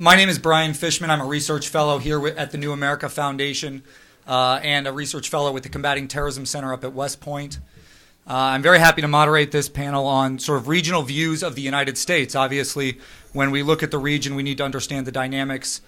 My name is Brian Fishman. I'm a research fellow here at the New America Foundation and a research fellow with the Combating Terrorism Center up at West Point. I'm very happy to moderate this panel on sort of regional views of the United States. Obviously, when we look at the region, we need to understand the dynamics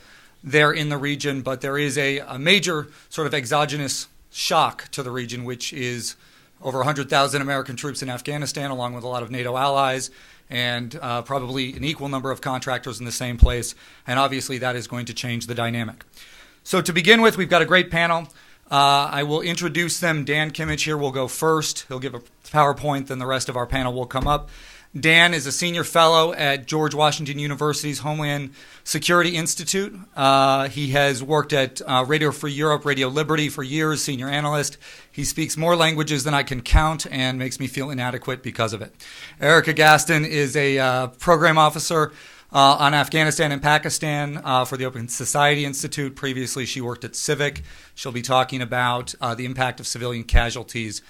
there in the region, but there is a major sort of exogenous shock to the region, which is over 100,000 American troops in Afghanistan, along with a lot of NATO allies, and probably an equal number of contractors in the same place. And obviously, that is going to change the dynamic. So to begin with, we've got a great panel. I will introduce them. Dan Kimmich here will go first. He'll give a PowerPoint, then the rest of our panel will come up. Dan is a senior fellow at George Washington University's Homeland Security Institute. He has worked at Radio Free Europe, Radio Liberty for years, senior analyst. He speaks more languages than I can count and makes me feel inadequate because of it. Erica Gaston is a program officer on Afghanistan and Pakistan for the Open Society Institute. Previously, she worked at Civic. She'll be talking about the impact of civilian casualties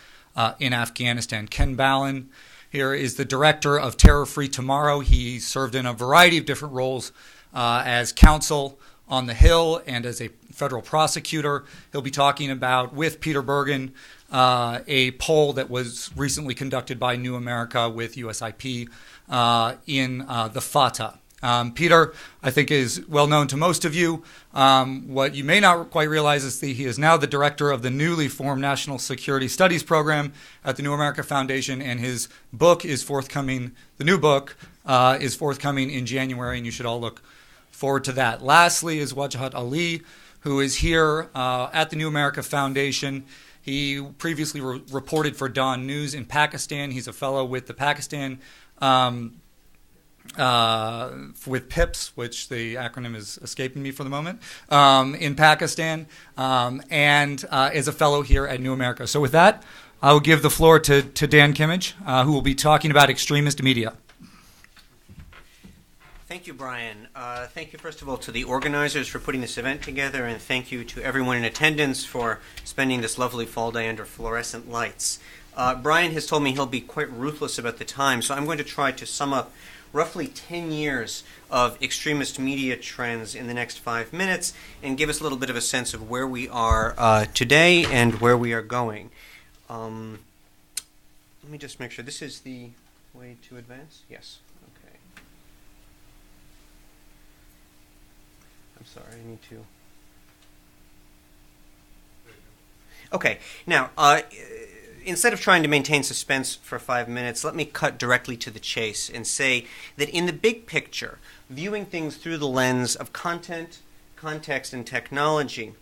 in Afghanistan. Ken Ballin here is the director of Terror Free Tomorrow. He served in a variety of different roles as counsel on the Hill and as a federal prosecutor. He'll be talking about, with Peter Bergen, a poll that was recently conducted by New America with USIP in the FATA. Peter, I think, is well known to most of you. What you may not quite realize is that he is now the director of the newly formed National Security Studies Program at the New America Foundation, and his book is forthcoming. The new book is forthcoming in January, and you should all look forward to that. Lastly is Wajahat Ali, who is here at the New America Foundation. He previously reported for Dawn News in Pakistan. He's a fellow with the Pakistan with PIPS, which the acronym is escaping me for the moment, in Pakistan, and is a fellow here at New America. So with that, I will give the floor to Dan Kimmich, who will be talking about extremist media. Thank you, Brian. Thank you, first of all, to the organizers for putting this event together, and thank you to everyone in attendance for spending this lovely fall day under fluorescent lights. Brian has told me he'll be quite ruthless about the time, so I'm going to try to sum up roughly 10 years of extremist media trends in the next 5 minutes and give us a little bit of a sense of where we are today and where we are going. Let me just make sure this is the way to advance. Yes. Okay. I'm sorry, I need to. Okay. Now, instead of trying to maintain suspense for 5 minutes, let me cut directly to the chase and say that in the big picture, viewing things through the lens of content, context, and technology,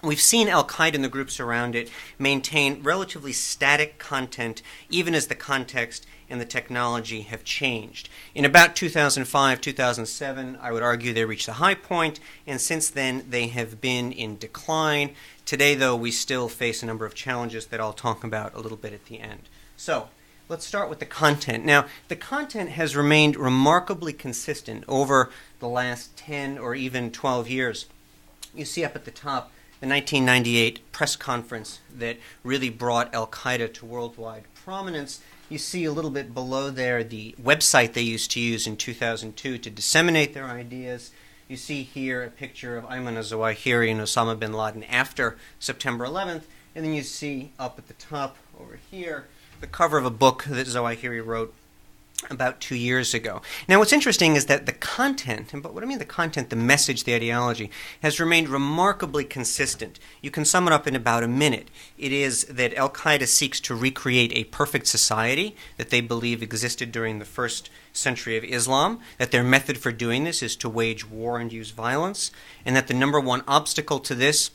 we've seen al-Qaeda and the groups around it maintain relatively static content even as the context and the technology have changed. In about 2005, 2007, I would argue they reached a high point, and since then they have been in decline. Today, though, we still face a number of challenges that I'll talk about a little bit at the end. So, let's start with the content. Now, the content has remained remarkably consistent over the last 10 or even 12 years. You see up at the top the 1998 press conference that really brought al-Qaeda to worldwide prominence. You see a little bit below there the website they used to use in 2002 to disseminate their ideas. You see here a picture of Ayman al-Zawahiri and Osama bin Laden after September 11th. And then you see up at the top over here the cover of a book that Zawahiri wrote about 2 years ago. Now, what's interesting is that the content, but what I mean the content, the message, the ideology, has remained remarkably consistent. You can sum it up in about a minute. It is that al-Qaeda seeks to recreate a perfect society that they believe existed during the first century of Islam, that their method for doing this is to wage war and use violence, and that the number one obstacle to this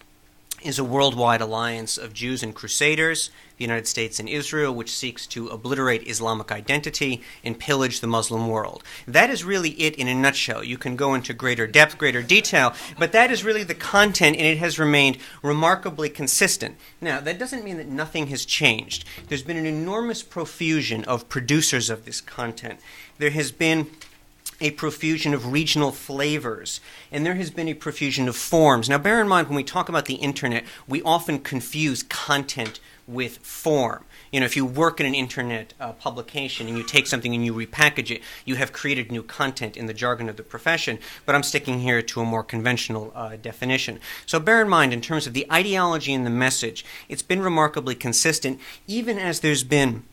is a worldwide alliance of Jews and Crusaders, the United States and Israel, which seeks to obliterate Islamic identity and pillage the Muslim world. That is really it in a nutshell. You can go into greater depth, greater detail, but that is really the content, and it has remained remarkably consistent. Now, that doesn't mean that nothing has changed. There's been an enormous profusion of producers of this content. There has been a profusion of regional flavors, and there has been a profusion of forms. Now, bear in mind, when we talk about the internet, we often confuse content with form. You know, if you work in an internet publication and you take something and you repackage it, you have created new content in the jargon of the profession, but I'm sticking here to a more conventional definition. So bear in mind, in terms of the ideology and the message, it's been remarkably consistent, even as there's been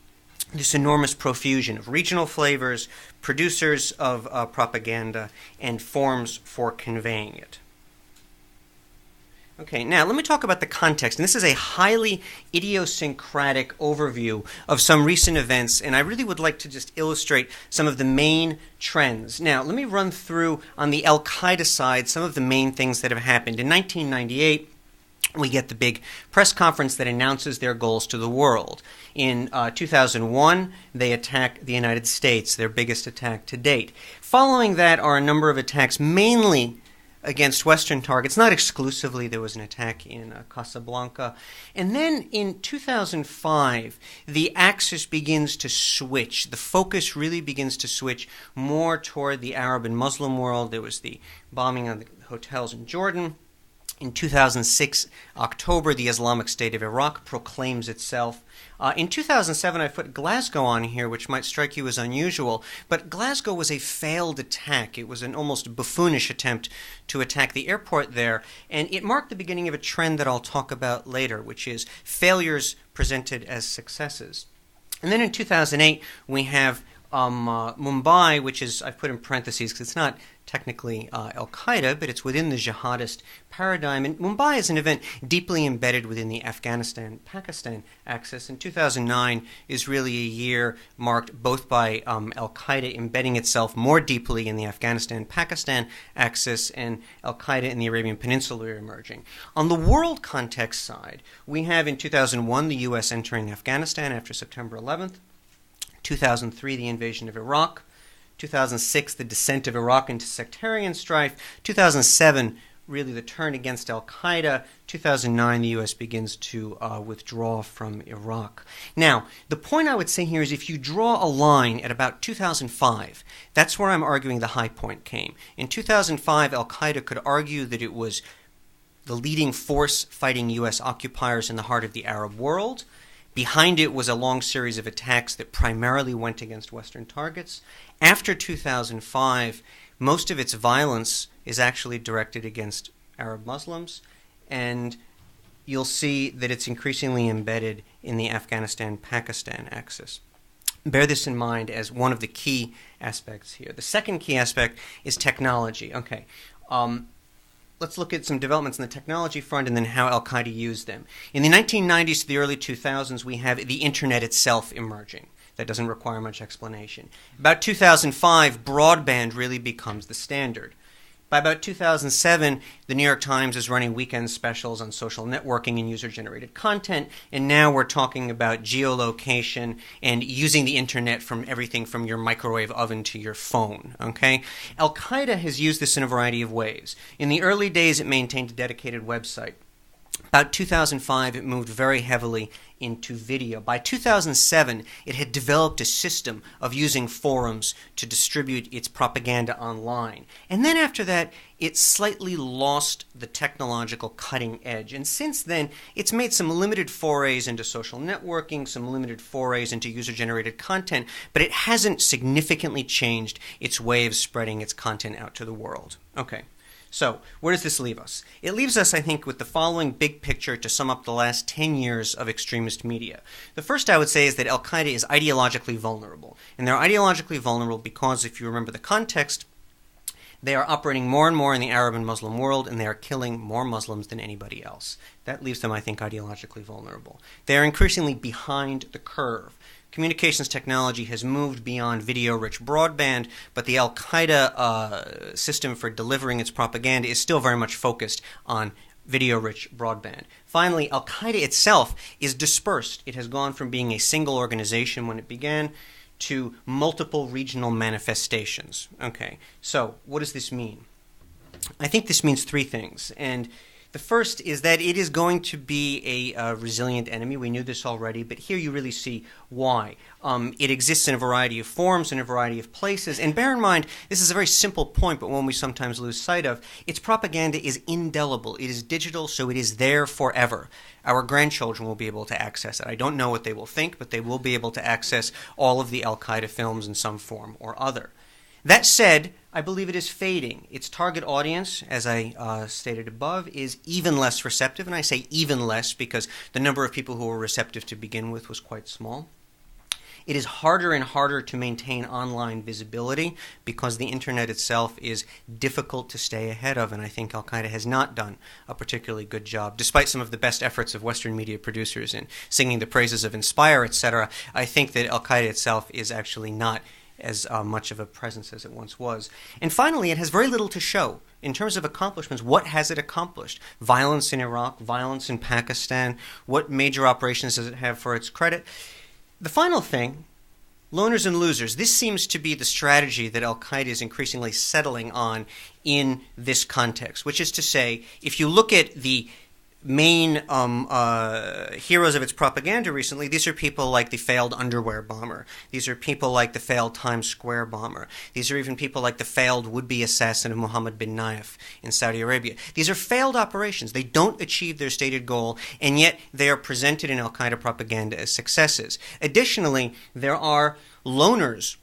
this enormous profusion of regional flavors, producers of propaganda, and forms for conveying it. Okay, now let me talk about the context. And this is a highly idiosyncratic overview of some recent events, and I really would like to just illustrate some of the main trends. Now, let me run through, on the al-Qaeda side, some of the main things that have happened. In 1998, we get the big press conference that announces their goals to the world. In 2001, they attack the United States, their biggest attack to date. Following that are a number of attacks, mainly against Western targets. Not exclusively. There was an attack in Casablanca. And then in 2005, the axis begins to switch. The focus really begins to switch more toward the Arab and Muslim world. There was the bombing on the hotels in Jordan. In 2006, October, the Islamic State of Iraq proclaims itself. In 2007, I put Glasgow on here, which might strike you as unusual, but Glasgow was a failed attack. It was an almost buffoonish attempt to attack the airport there, and it marked the beginning of a trend that I'll talk about later, which is failures presented as successes. And then in 2008, we have Mumbai, which is, I've put in parentheses because it's not technically al-Qaeda, but it's within the jihadist paradigm. And Mumbai is an event deeply embedded within the Afghanistan-Pakistan axis. And 2009 is really a year marked both by al-Qaeda embedding itself more deeply in the Afghanistan-Pakistan axis and al-Qaeda in the Arabian Peninsula emerging. On the world context side, we have in 2001 the U.S. entering Afghanistan after September 11th. 2003, the invasion of Iraq. 2006, the descent of Iraq into sectarian strife. 2007, really the turn against al-Qaeda. 2009, the U.S. begins to withdraw from Iraq. Now, the point I would say here is if you draw a line at about 2005, that's where I'm arguing the high point came. In 2005, al-Qaeda could argue that it was the leading force fighting U.S. occupiers in the heart of the Arab world. Behind it was a long series of attacks that primarily went against Western targets. After 2005, most of its violence is actually directed against Arab Muslims, and you'll see that it's increasingly embedded in the Afghanistan-Pakistan axis. Bear this in mind as one of the key aspects here. The second key aspect is technology. Okay. Let's look at some developments in the technology front and then how al-Qaeda used them. In the 1990s to the early 2000s, we have the internet itself emerging. That doesn't require much explanation. About 2005, broadband really becomes the standard. By about 2007, the New York Times is running weekend specials on social networking and user-generated content, and now we're talking about geolocation and using the internet from everything from your microwave oven to your phone, okay? Al-Qaeda has used this in a variety of ways. In the early days, it maintained a dedicated website. About 2005, it moved very heavily into video. By 2007, it had developed a system of using forums to distribute its propaganda online. And then after that, it slightly lost the technological cutting edge. And since then, it's made some limited forays into social networking, some limited forays into user-generated content, but it hasn't significantly changed its way of spreading its content out to the world. Okay. So, where does this leave us? It leaves us, I think, with the following big picture to sum up the last 10 years of extremist media. The first I would say is that al-Qaeda is ideologically vulnerable. And they're ideologically vulnerable because, if you remember the context, they are operating more and more in the Arab and Muslim world, and they are killing more Muslims than anybody else. That leaves them, I think, ideologically vulnerable. They are increasingly behind the curve. Communications technology has moved beyond video-rich broadband, but the al-Qaeda system for delivering its propaganda is still very much focused on video-rich broadband. Finally, al-Qaeda itself is dispersed. It has gone from being a single organization when it began to multiple regional manifestations. Okay, so what does this mean? I think this means three things, and The first is that it is going to be a resilient enemy. We knew this already, but here you really see why. It exists in a variety of forms, in a variety of places. And bear in mind, this is a very simple point, but one we sometimes lose sight of. Its propaganda is indelible. It is digital, so it is there forever. Our grandchildren will be able to access it. I don't know what they will think, but they will be able to access all of the al-Qaeda films in some form or other. That said, I believe it is fading. Its target audience, as I stated above, is even less receptive, and I say even less because the number of people who were receptive to begin with was quite small. It is harder and harder to maintain online visibility because the internet itself is difficult to stay ahead of, and I think al-Qaeda has not done a particularly good job. Despite some of the best efforts of Western media producers in singing the praises of Inspire, etc., I think that al-Qaeda itself is actually not as much of a presence as it once was. And finally, it has very little to show. In terms of accomplishments, what has it accomplished? Violence in Iraq, violence in Pakistan, what major operations does it have for its credit? The final thing, loners and losers. This seems to be the strategy that al-Qaeda is increasingly settling on in this context, which is to say, if you look at the main heroes of its propaganda recently, these are people like the failed underwear bomber. These are people like the failed Times Square bomber. These are even people like the failed would-be assassin of Mohammed bin Nayef in Saudi Arabia. These are failed operations. They don't achieve their stated goal, and yet they are presented in al-Qaeda propaganda as successes. Additionally, there are loners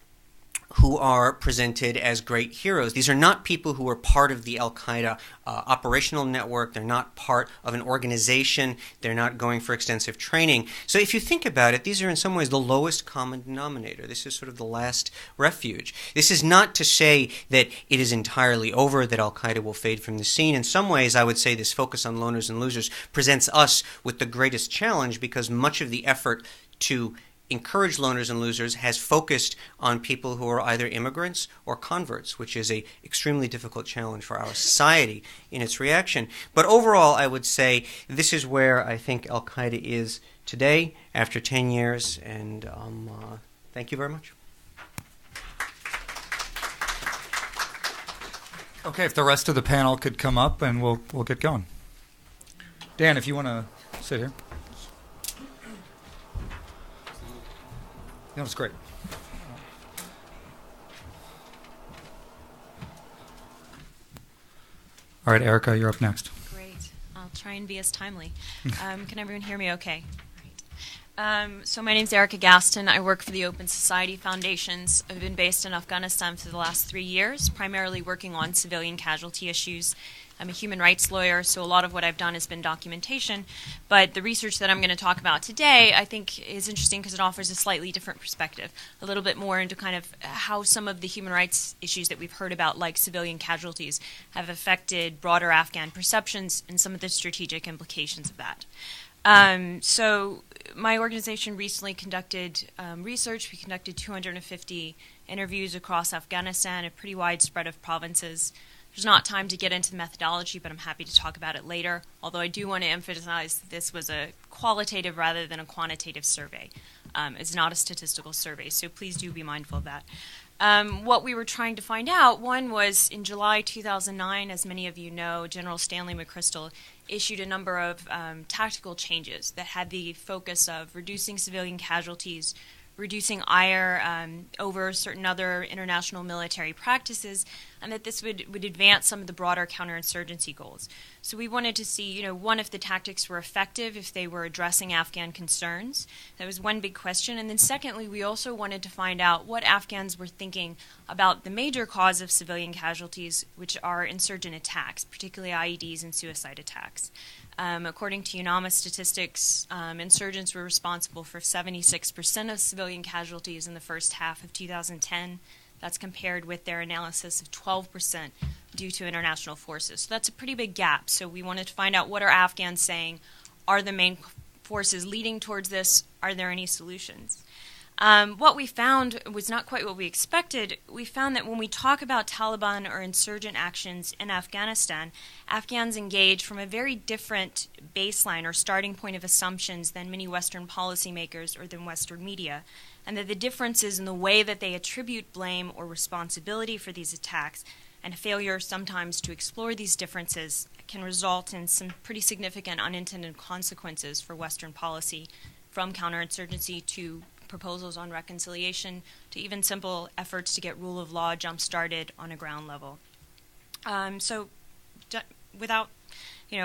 who are presented as great heroes. These are not people who are part of the al-Qaeda operational network. They're not part of an organization. They're not going for extensive training. So if you think about it, these are in some ways the lowest common denominator. This is sort of the last refuge. This is not to say that it is entirely over, that al-Qaeda will fade from the scene. In some ways, I would say this focus on loners and losers presents us with the greatest challenge because much of the effort to encourage loners and losers has focused on people who are either immigrants or converts, which is an extremely difficult challenge for our society in its reaction. But overall, I would say this is where I think al-Qaeda is today after 10 years, and thank you very much. Okay, if the rest of the panel could come up and we'll get going. Dan, if you want to sit here. That was great. All right, Erica, you're up next. Great. I'll try and be as timely. Can everyone hear me okay? So my name's Erica Gaston. I work for the Open Society Foundations. I've been based in Afghanistan for the last 3 years, primarily working on civilian casualty issues. I'm a human rights lawyer, so a lot of what I've done has been documentation. But the research that I'm going to talk about today, I think, is interesting because it offers a slightly different perspective, a little bit more into kind of how some of the human rights issues that we've heard about, like civilian casualties, have affected broader Afghan perceptions and some of the strategic implications of that. So my organization recently conducted research. We conducted 250 interviews across Afghanistan, a pretty wide spread of provinces. There's not time to get into the methodology, but I'm happy to talk about it later, although I do want to emphasize that this was a qualitative rather than a quantitative survey. It's not a statistical survey, so please do be mindful of that. What we were trying to find out, one was in July 2009, as many of you know, General Stanley McChrystal issued a number of tactical changes that had the focus of reducing civilian casualties, reducing ire over certain other international military practices, and that this would advance some of the broader counterinsurgency goals. So we wanted to see, one, if the tactics were effective, if they were addressing Afghan concerns. That was one big question. And then secondly, we also wanted to find out what Afghans were thinking about the major cause of civilian casualties, which are insurgent attacks, particularly IEDs and suicide attacks. According to UNAMA statistics, insurgents were responsible for 76% of civilian casualties in the first half of 2010. That's compared with their analysis of 12% due to international forces. So that's a pretty big gap. So we wanted to find out, what are Afghans saying? Are the main forces leading towards this? Are there any solutions? What we found was not quite what we expected. We found that when we talk about Taliban or insurgent actions in Afghanistan, Afghans engage from a very different baseline or starting point of assumptions than many Western policymakers or than Western media, and that the differences in the way that they attribute blame or responsibility for these attacks and a failure sometimes to explore these differences can result in some pretty significant unintended consequences for Western policy, from counterinsurgency to proposals on reconciliation to even simple efforts to get rule of law jump-started on a ground level. Without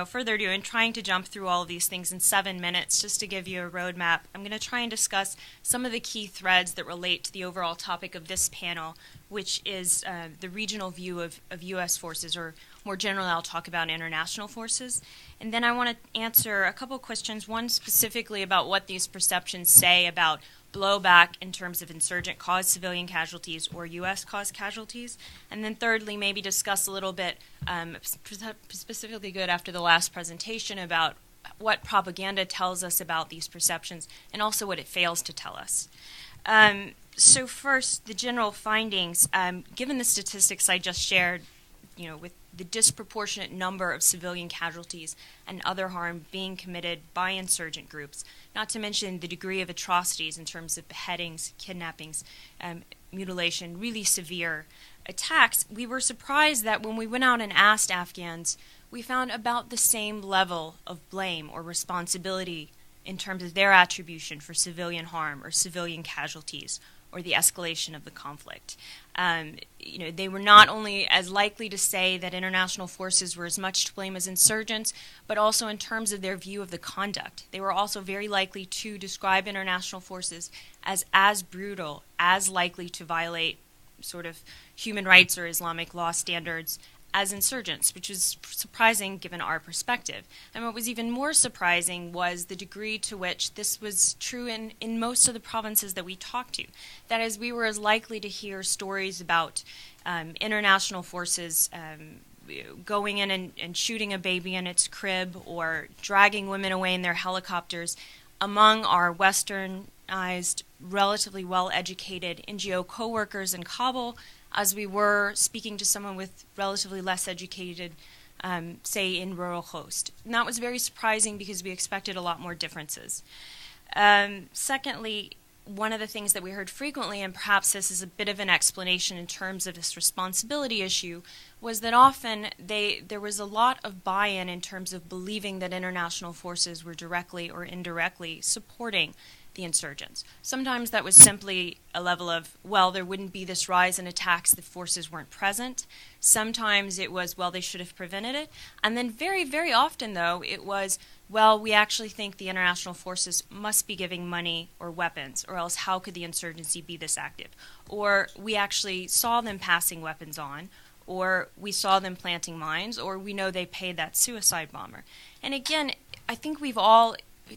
further ado, in trying to jump through all of these things in 7 minutes, just to give you a roadmap, I'm going to try and discuss some of the key threads that relate to the overall topic of this panel, which is the regional view of U.S. forces, or more generally, I'll talk about international forces. And then I want to answer a couple questions, one specifically about what these perceptions say about blowback in terms of insurgent-caused civilian casualties or U.S.-caused casualties. And then thirdly, maybe discuss a little bit, specifically good after the last presentation, about what propaganda tells us about these perceptions and also what it fails to tell us. So first, the general findings. Given the statistics I just shared, with the disproportionate number of civilian casualties and other harm being committed by insurgent groups, not to mention the degree of atrocities in terms of beheadings, kidnappings, mutilation, really severe attacks, we were surprised that when we went out and asked Afghans, we found about the same level of blame or responsibility in terms of their attribution for civilian harm or civilian casualties or the escalation of the conflict. They were not only as likely to say that international forces were as much to blame as insurgents, but also in terms of their view of the conduct. They were also very likely to describe international forces as brutal, as likely to violate sort of human rights or Islamic law standards as insurgents, which was surprising given our perspective. And what was even more surprising was the degree to which this was true in most of the provinces that we talked to. That is, we were as likely to hear stories about international forces going in and shooting a baby in its crib or dragging women away in their helicopters among our westernized, relatively well-educated NGO co-workers in Kabul, as we were speaking to someone with relatively less educated, say, in rural host. And that was very surprising because we expected a lot more differences. Secondly, one of the things that we heard frequently, and perhaps this is a bit of an explanation in terms of this responsibility issue, was that often there was a lot of buy-in in terms of believing that international forces were directly or indirectly supporting the insurgents. Sometimes that was simply a level of, well, there wouldn't be this rise in attacks if forces weren't present. Sometimes it was, well, they should have prevented it. And then very, very often, though, it was, well, we actually think the international forces must be giving money or weapons, or else how could the insurgency be this active? Or we actually saw them passing weapons on, or we saw them planting mines, or we know they paid that suicide bomber. And again, I think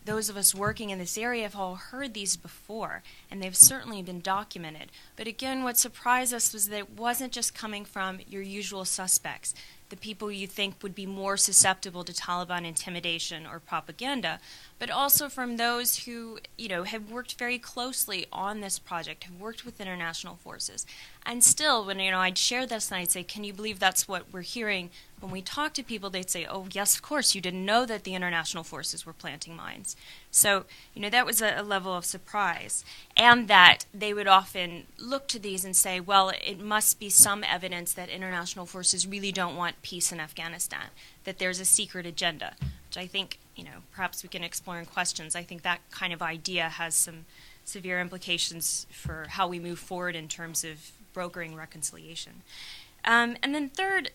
those of us working in this area have all heard these before, and they've certainly been documented. But again, what surprised us was that it wasn't just coming from your usual suspects, the people you think would be more susceptible to Taliban intimidation or propaganda, but also from those who, have worked very closely on this project, have worked with international forces. And still, when, I'd share this and I'd say, can you believe that's what we're hearing? When we talk to people, they'd say, oh, yes, of course, you didn't know that the international forces were planting mines. So, that was a level of surprise. And that they would often look to these and say, well, it must be some evidence that international forces really don't want peace in Afghanistan, that there's a secret agenda, which I think, perhaps we can explore in questions. I think that kind of idea has some severe implications for how we move forward in terms of brokering reconciliation. And then third,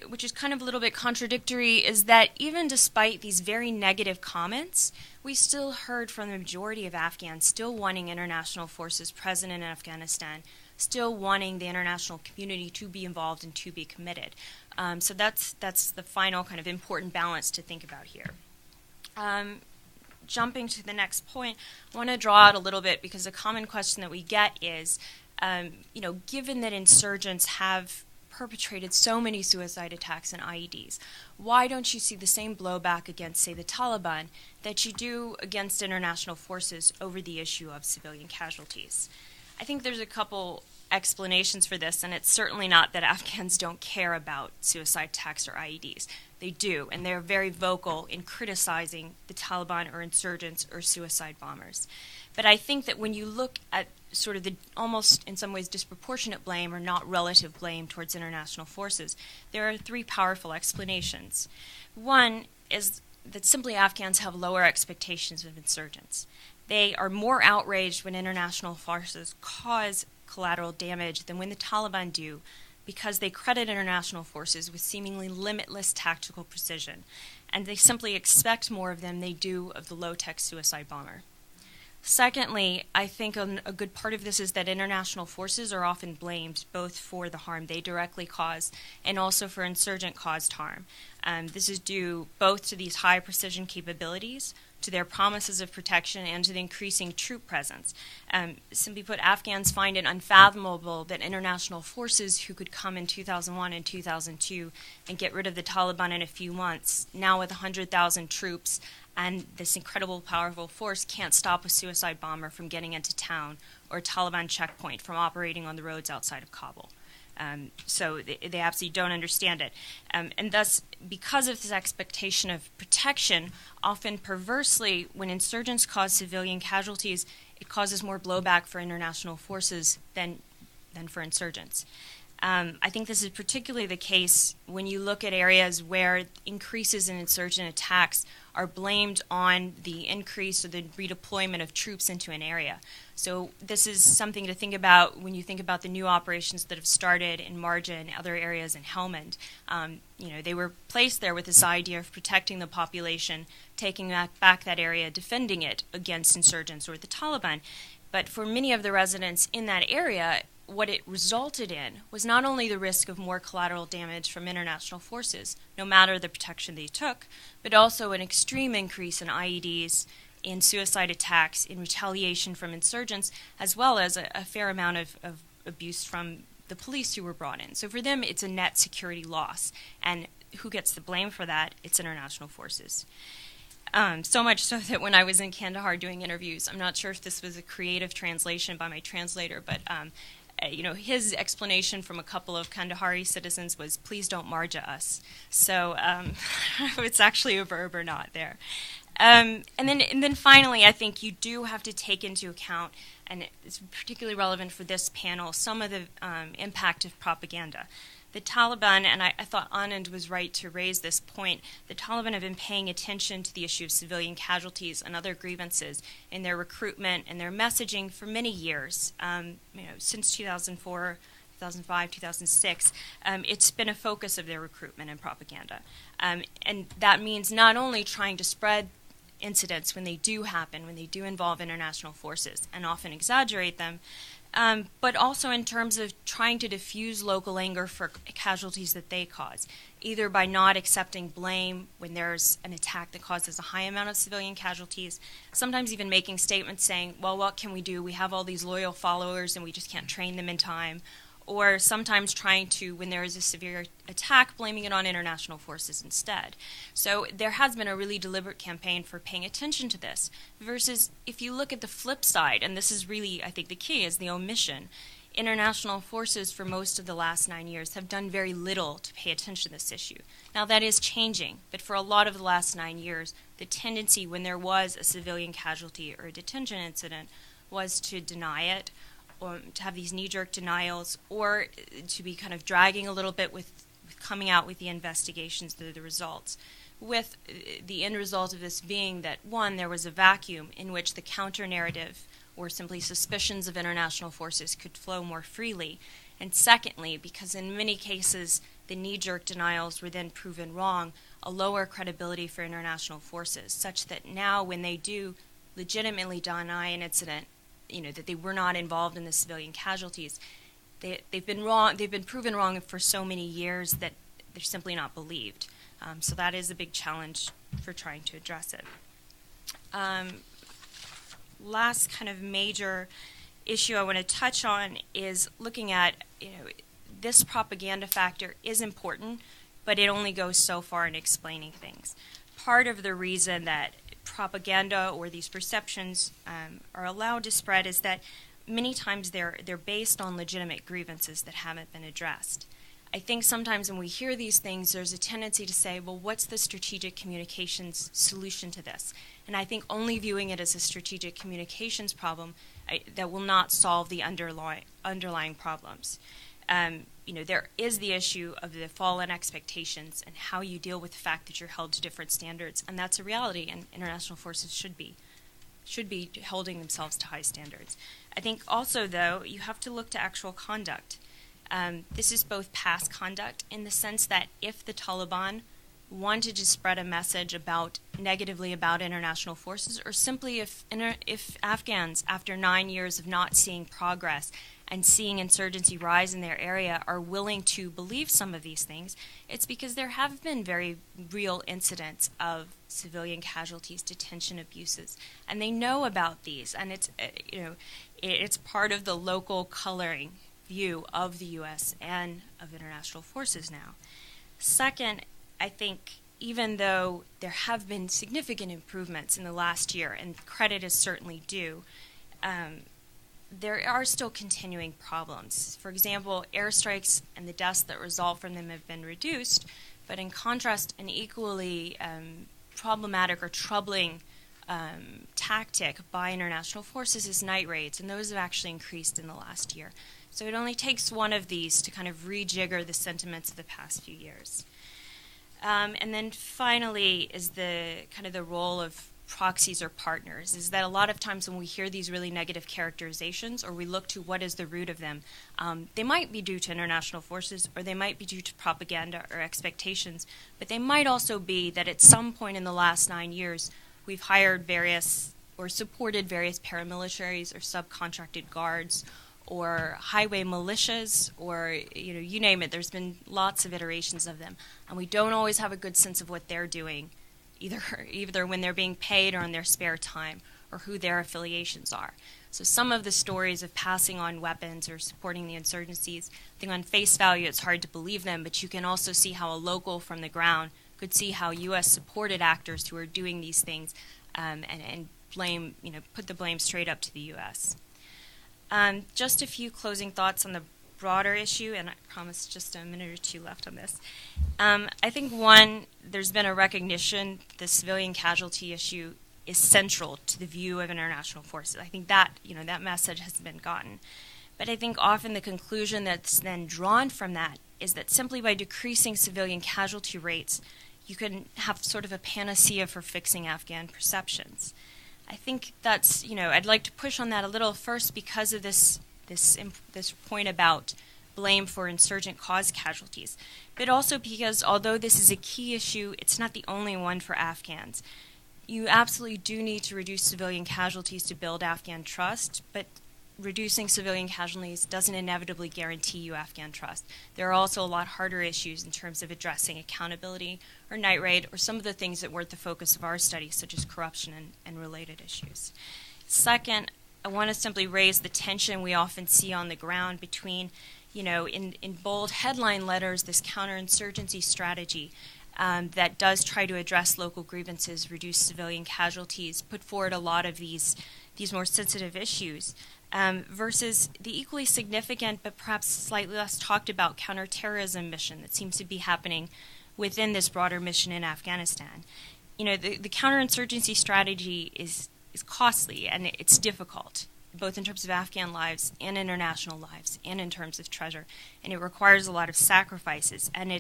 which is kind of a little bit contradictory, is that even despite these very negative comments, we still heard from the majority of Afghans still wanting international forces present in Afghanistan, still wanting the international community to be involved and to be committed. So that's the final kind of important balance to think about here. Jumping to the next point, I want to draw out a little bit because a common question that we get is, given that insurgents have perpetrated so many suicide attacks and IEDs, why don't you see the same blowback against, say, the Taliban that you do against international forces over the issue of civilian casualties? I think there's a couple explanations for this, and it's certainly not that Afghans don't care about suicide attacks or IEDs. They do, and they're very vocal in criticizing the Taliban or insurgents or suicide bombers. But I think that when you look at sort of the almost in some ways disproportionate blame or not relative blame towards international forces, there are three powerful explanations. One is that simply Afghans have lower expectations of insurgents. They are more outraged when international forces cause collateral damage than when the Taliban do, because they credit international forces with seemingly limitless tactical precision, and they simply expect more of them than they do of the low-tech suicide bomber. Secondly, I think a good part of this is that international forces are often blamed both for the harm they directly cause and also for insurgent-caused harm. This is due both to these high-precision capabilities, to their promises of protection, and to the increasing troop presence. Simply put, Afghans find it unfathomable that international forces who could come in 2001 and 2002 and get rid of the Taliban in a few months, now with 100,000 troops, and this incredible, powerful force can't stop a suicide bomber from getting into town or a Taliban checkpoint from operating on the roads outside of Kabul. So they absolutely don't understand it. And thus, because of this expectation of protection, often perversely, when insurgents cause civilian casualties, it causes more blowback for international forces than for insurgents. I think this is particularly the case when you look at areas where increases in insurgent attacks are blamed on the increase or the redeployment of troops into an area. So this is something to think about when you think about the new operations that have started in Marja and other areas in Helmand. They were placed there with this idea of protecting the population, taking back that area, defending it against insurgents or the Taliban. But for many of the residents in that area, what it resulted in was not only the risk of more collateral damage from international forces, no matter the protection they took, but also an extreme increase in IEDs, in suicide attacks, in retaliation from insurgents, as well as a fair amount of abuse from the police who were brought in. So for them, it's a net security loss. And who gets the blame for that? It's international forces. So much so that when I was in Kandahar doing interviews, I'm not sure if this was a creative translation by my translator, but his explanation from a couple of Kandahari citizens was, "Please don't marja us." So it's actually a verb or not there. And then finally, I think you do have to take into account, and it's particularly relevant for this panel, some of the impact of propaganda. The Taliban, and I thought Anand was right to raise this point, the Taliban have been paying attention to the issue of civilian casualties and other grievances in their recruitment and their messaging for many years. Since 2004, 2005, 2006, it's been a focus of their recruitment and propaganda. And that means not only trying to spread incidents when they do happen, when they do involve international forces, and often exaggerate them, but also in terms of trying to diffuse local anger for casualties that they cause, either by not accepting blame when there's an attack that causes a high amount of civilian casualties, sometimes even making statements saying, well, what can we do? We have all these loyal followers and we just can't train them in time. Or sometimes trying to, when there is a severe attack, blaming it on international forces instead. So there has been a really deliberate campaign for paying attention to this, versus if you look at the flip side, and this is really, I think, the key, is the omission. International forces for most of the last 9 years have done very little to pay attention to this issue. Now that is changing, but for a lot of the last 9 years, the tendency when there was a civilian casualty or a detention incident was to deny it, or to have these knee-jerk denials, or to be kind of dragging a little bit with coming out with the investigations, the results, with the end result of this being that, one, there was a vacuum in which the counter-narrative or simply suspicions of international forces could flow more freely, and secondly, because in many cases the knee-jerk denials were then proven wrong, a lower credibility for international forces, such that now when they do legitimately deny an incident, that they were not involved in the civilian casualties, they've been wrong. They've been proven wrong for so many years that they're simply not believed. So that is a big challenge for trying to address it. Last kind of major issue I want to touch on is looking at, this propaganda factor is important, but it only goes so far in explaining things. Part of the reason that propaganda or these perceptions are allowed to spread is that many times they're based on legitimate grievances that haven't been addressed. I think sometimes when we hear these things, there's a tendency to say, well, what's the strategic communications solution to this? And I think only viewing it as a strategic communications problem that will not solve the underlying problems. There is the issue of the fall in expectations and how you deal with the fact that you're held to different standards, and that's a reality, and international forces should be holding themselves to high standards. I think also, though, you have to look to actual conduct. This is both past conduct in the sense that if the Taliban wanted to spread a message negatively about international forces, or simply if Afghans, after 9 years of not seeing progress and seeing insurgency rise in their area, are willing to believe some of these things, it's because there have been very real incidents of civilian casualties, detention abuses, and they know about these, and it's part of the local coloring view of the U.S. and of international forces now. Second, I think even though there have been significant improvements in the last year, and credit is certainly due, there are still continuing problems. For example, airstrikes and the deaths that result from them have been reduced, but in contrast, an equally problematic or troubling tactic by international forces is night raids, and those have actually increased in the last year. So it only takes one of these to kind of rejigger the sentiments of the past few years. And then finally is the role of proxies or partners, is that a lot of times when we hear these really negative characterizations, or we look to what is the root of them, they might be due to international forces, or they might be due to propaganda or expectations, but they might also be that at some point in the last 9 years, we've hired various or supported various paramilitaries or subcontracted guards or highway militias, or you name it. There's been lots of iterations of them, and we don't always have a good sense of what they're doing, either when they're being paid or in their spare time, or who their affiliations are. So some of the stories of passing on weapons or supporting the insurgencies, I think on face value it's hard to believe them, but you can also see how a local from the ground could see how U.S. supported actors who are doing these things and blame, put the blame straight up to the U.S. Just a few closing thoughts on the broader issue, and I promise just a minute or two left on this. I think, one, there's been a recognition the civilian casualty issue is central to the view of international forces. I think that, that message has been gotten. But I think often the conclusion that's then drawn from that is that simply by decreasing civilian casualty rates, you can have sort of a panacea for fixing Afghan perceptions. I think that's, I'd like to push on that a little first because of this point about blame for insurgent cause casualties, but also because although this is a key issue, it's not the only one for Afghans. You absolutely do need to reduce civilian casualties to build Afghan trust, but reducing civilian casualties doesn't inevitably guarantee you Afghan trust. There are also a lot harder issues in terms of addressing accountability or night raid or some of the things that were at the focus of our study, such as corruption and related issues. Second, I want to simply raise the tension we often see on the ground between, in bold headline letters, this counterinsurgency strategy that does try to address local grievances, reduce civilian casualties, put forward a lot of these more sensitive issues, versus the equally significant but perhaps slightly less talked about counterterrorism mission that seems to be happening within this broader mission in Afghanistan. The counterinsurgency strategy is costly and it's difficult, both in terms of Afghan lives and international lives and in terms of treasure, and it requires a lot of sacrifices. And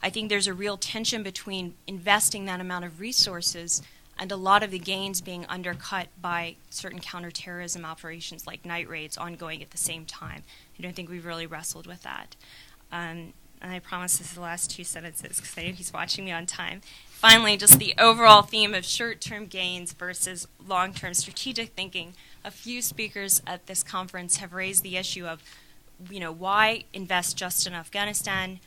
I think there's a real tension between investing that amount of resources and a lot of the gains being undercut by certain counterterrorism operations like night raids ongoing at the same time. I don't think we've really wrestled with that. And I promise this is the last 2 sentences because I know he's watching me on time. Finally, just the overall theme of short-term gains versus long-term strategic thinking. A few speakers at this conference have raised the issue of, why invest just in Afghanistan?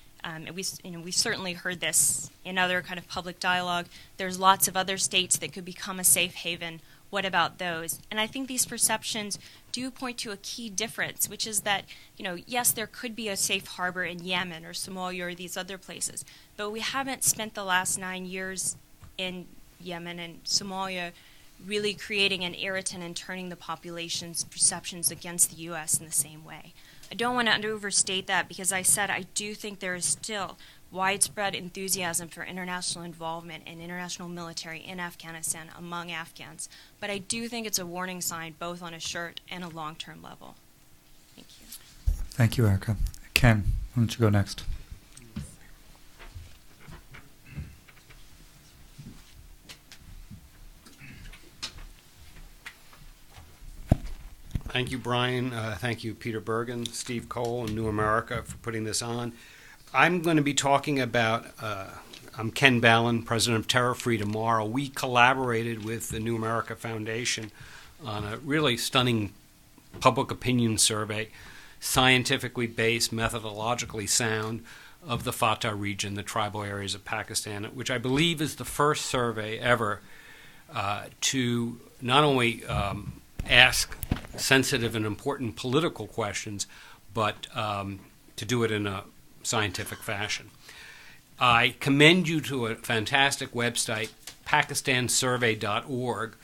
We've certainly heard this in other kind of public dialogue. There's lots of other states that could become a safe haven. What about those? And I think these perceptions do point to a key difference, which is that, yes, there could be a safe harbor in Yemen or Somalia or these other places, but we haven't spent the last 9 years in Yemen and Somalia really creating an irritant and turning the population's perceptions against the U.S. in the same way. I don't want to overstate that because I said I do think there is still widespread enthusiasm for international involvement and international military in Afghanistan among Afghans. But I do think it's a warning sign both on a short and a long-term level. Thank you. Thank you, Erica. Ken, why don't you go next? Thank you, Brian. Thank you, Peter Bergen, Steve Cole, and New America for putting this on. I'm going to be talking about, I'm Ken Ballin, president of Terror Free Tomorrow. We collaborated with the New America Foundation on a really stunning public opinion survey, scientifically based, methodologically sound, of the FATA region, the tribal areas of Pakistan, which I believe is the first survey ever to not only ask sensitive and important political questions, but to do it in a scientific fashion. I commend you to a fantastic website, pakistansurvey.org,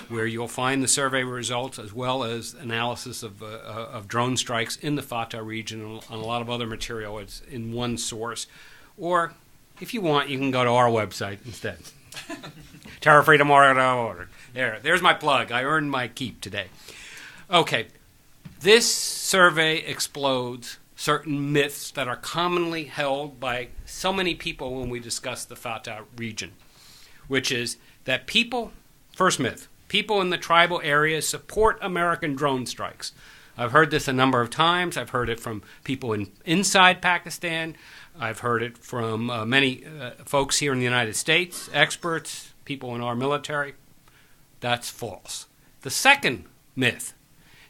where you'll find the survey results as well as analysis of drone strikes in the FATA region and a lot of other material. It's in one source. Or, if you want, you can go to our website instead. terrorfreedomorg.org. There's my plug. I earned my keep today. Okay, this survey explodes certain myths that are commonly held by so many people when we discuss the FATA region, which is that people, first myth, people in the tribal areas support American drone strikes. I've heard this a number of times. I've heard it from people inside Pakistan. I've heard it from many folks here in the United States, experts, people in our military. That's false. The second myth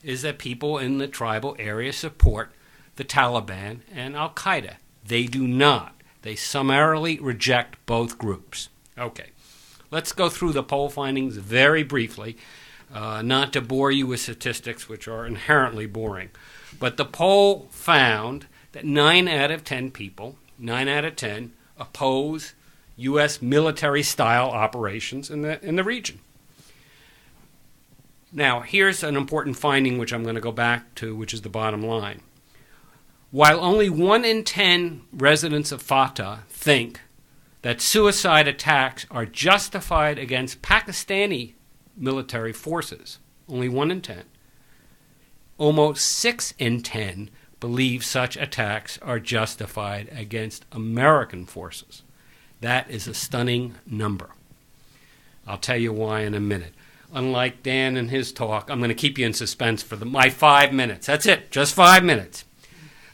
is that people in the tribal area support the Taliban and Al-Qaeda. They do not. They summarily reject both groups. Okay, let's go through the poll findings very briefly, not to bore you with statistics, which are inherently boring. But the poll found that 9 out of 10 people, 9 out of 10, oppose U.S. military-style operations in the region. Now, here's an important finding which I'm going to go back to, which is the bottom line. While only 1 in 10 residents of FATA think that suicide attacks are justified against Pakistani military forces, only 1 in 10, almost 6 in 10 believe such attacks are justified against American forces. That is a stunning number. I'll tell you why in a minute. Unlike Dan and his talk, I'm going to keep you in suspense for my 5 minutes. That's it, just 5 minutes.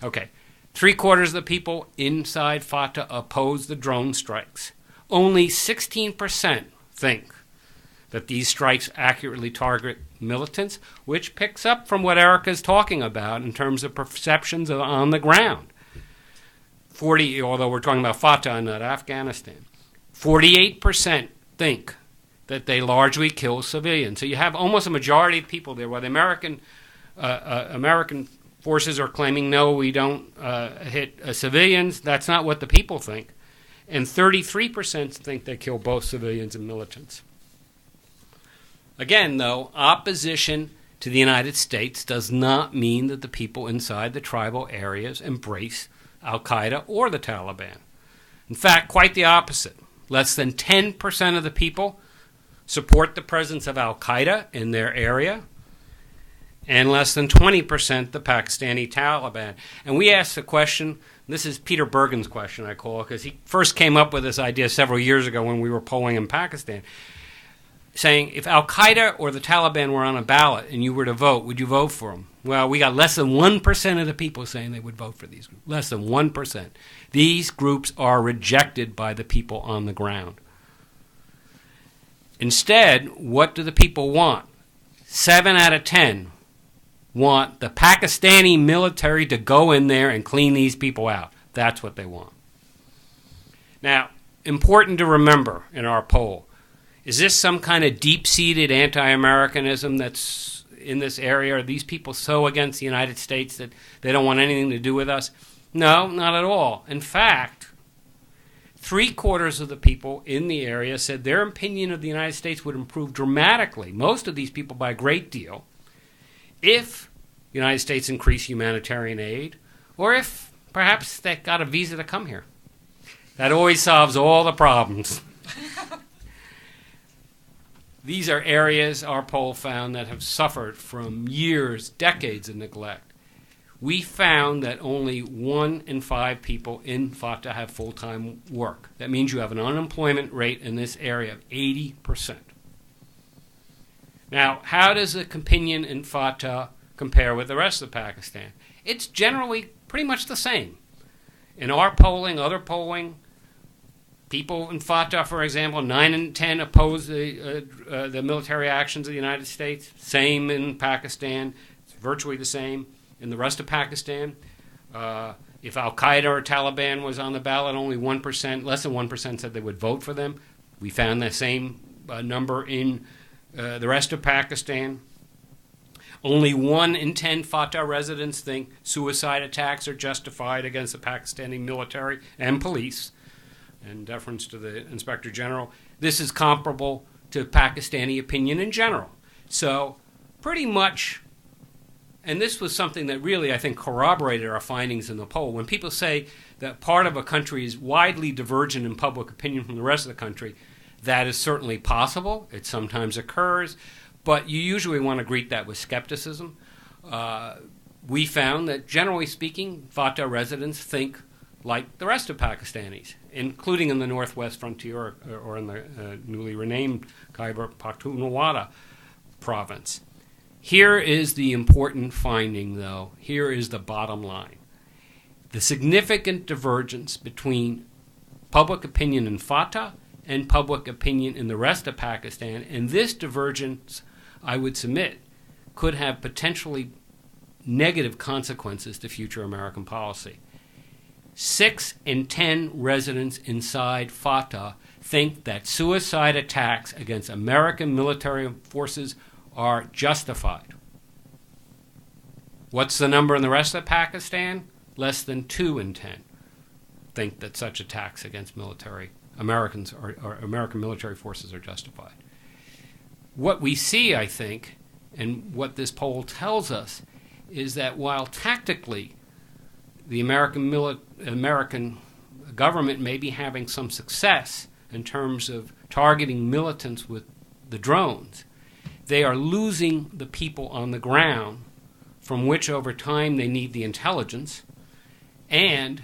Okay, 3/4 of the people inside FATA oppose the drone strikes. Only 16% think that these strikes accurately target militants, which picks up from what Erica's talking about in terms of perceptions on the ground. Although we're talking about FATA and not Afghanistan, 48% think that they largely kill civilians. So you have almost a majority of people there. While the American forces are claiming, no, we don't hit civilians, that's not what the people think. And 33% think they kill both civilians and militants. Again, though, opposition to the United States does not mean that the people inside the tribal areas embrace Al-Qaeda or the Taliban. In fact, quite the opposite. Less than 10% of the people support the presence of Al-Qaeda in their area, and less than 20% the Pakistani Taliban. And we asked the question, this is Peter Bergen's question, I call it, because he first came up with this idea several years ago when we were polling in Pakistan, saying if Al-Qaeda or the Taliban were on a ballot and you were to vote, would you vote for them? Well, we got less than 1% of the people saying they would vote for these groups. Less than 1%. These groups are rejected by the people on the ground. Instead, what do the people want? 7 out of 10 want the Pakistani military to go in there and clean these people out. That's what they want. Now, important to remember in our poll, is this some kind of deep-seated anti-Americanism that's in this area? Are these people so against the United States that they don't want anything to do with us? No, not at all. In fact, 3/4 of the people in the area said their opinion of the United States would improve dramatically, most of these people by a great deal, if the United States increased humanitarian aid, or if perhaps they got a visa to come here. That always solves all the problems. These are areas, our poll found, that have suffered from years, decades of neglect. We found that only 1 in 5 people in FATA have full-time work. That means you have an unemployment rate in this area of 80%. Now, how does the opinion in FATA compare with the rest of Pakistan? It's generally pretty much the same. In our polling, other polling, people in FATA, for example, 9 in 10 oppose the military actions of the United States. Same in Pakistan. It's virtually the same in the rest of Pakistan. If Al-Qaeda or Taliban was on the ballot, only 1%, less than 1% said they would vote for them. We found the same number in the rest of Pakistan. Only 1 in 10 FATA residents think suicide attacks are justified against the Pakistani military and police, in deference to the Inspector General. This is comparable to Pakistani opinion in general. So pretty much, and this was something that really, I think, corroborated our findings in the poll. When people say that part of a country is widely divergent in public opinion from the rest of the country, that is certainly possible. It sometimes occurs. But you usually want to greet that with skepticism. We found that, generally speaking, FATA residents think like the rest of Pakistanis, including in the northwest frontier or in the newly renamed Khyber Pakhtunkhwa province. Here is the important finding, though. Here is the bottom line. The significant divergence between public opinion in FATA and public opinion in the rest of Pakistan, and this divergence, I would submit, could have potentially negative consequences to future American policy. 6 in 10 residents inside FATA think that suicide attacks against American military forces are justified. What's the number in the rest of Pakistan? Less than 2 in 10 think that such attacks against Americans or American military forces are justified. What we see, I think, and what this poll tells us, is that while tactically the American government may be having some success in terms of targeting militants with the drones, they are losing the people on the ground from which over time they need the intelligence, and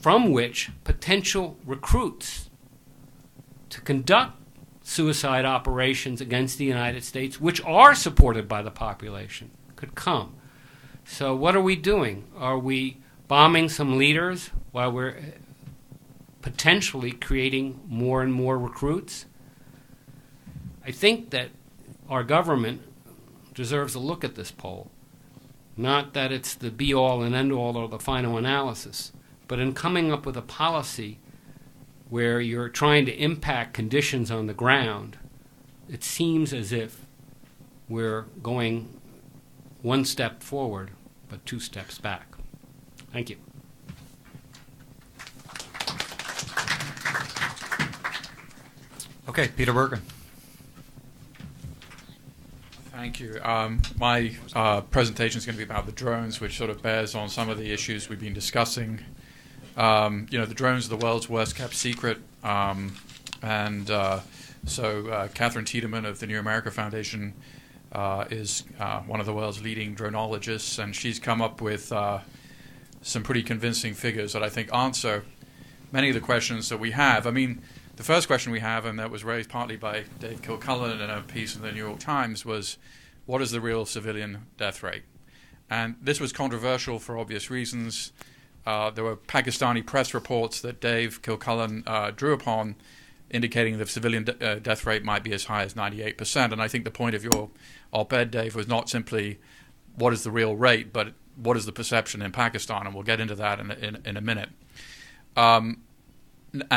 from which potential recruits to conduct suicide operations against the United States, which are supported by the population, could come. So what are we doing? Are we bombing some leaders while we're potentially creating more and more recruits? I think that our government deserves a look at this poll. Not that it's the be-all and end-all or the final analysis, but in coming up with a policy where you're trying to impact conditions on the ground, it seems as if we're going 1 step forward, but 2 steps back. Thank you. Okay, Peter Bergen. Thank you. My presentation is going to be about the drones, which sort of bears on some of the issues we've been discussing. The drones are the world's worst kept secret. So Catherine Tiedemann of the New America Foundation is one of the world's leading dronologists, and she's come up with some pretty convincing figures that I think answer many of the questions that we have. I mean, the first question we have, and that was raised partly by Dave Kilcullen in a piece in the New York Times, was what is the real civilian death rate? And this was controversial for obvious reasons. There were Pakistani press reports that Dave Kilcullen drew upon, indicating the civilian death rate might be as high as 98%. And I think the point of your op-ed, Dave, was not simply what is the real rate, but what is the perception in Pakistan, and we'll get into that in a minute. And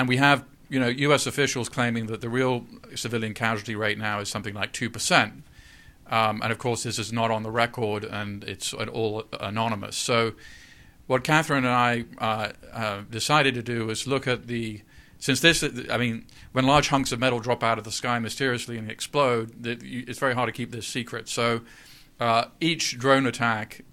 we have U.S. officials claiming that the real civilian casualty rate now is something like 2%. And of course, this is not on the record, and it's all anonymous. So what Catherine and I decided to do was look at since this, I mean, when large hunks of metal drop out of the sky mysteriously and explode, it's very hard to keep this secret. So each drone attack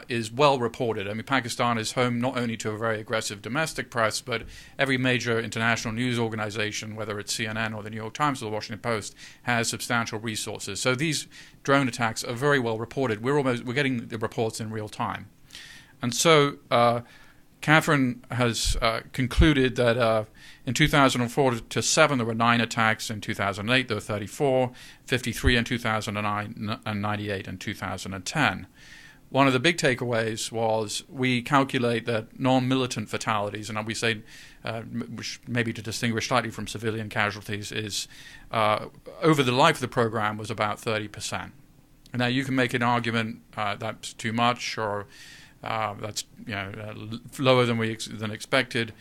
is well reported. I mean, Pakistan is home not only to a very aggressive domestic press, but every major international news organization, whether it's CNN or the New York Times or the Washington Post, has substantial resources. So these drone attacks are very well reported. We're getting the reports in real time. And so Catherine has concluded that in 2004 to 7 there were 9 attacks. In 2008 there were 34, 53 in 2009, and 98 in 2010. One of the big takeaways was we calculate that non-militant fatalities, and we say, which maybe to distinguish slightly from civilian casualties, is over the life of the program was about 30%. Now you can make an argument that's too much, or that's lower than expected,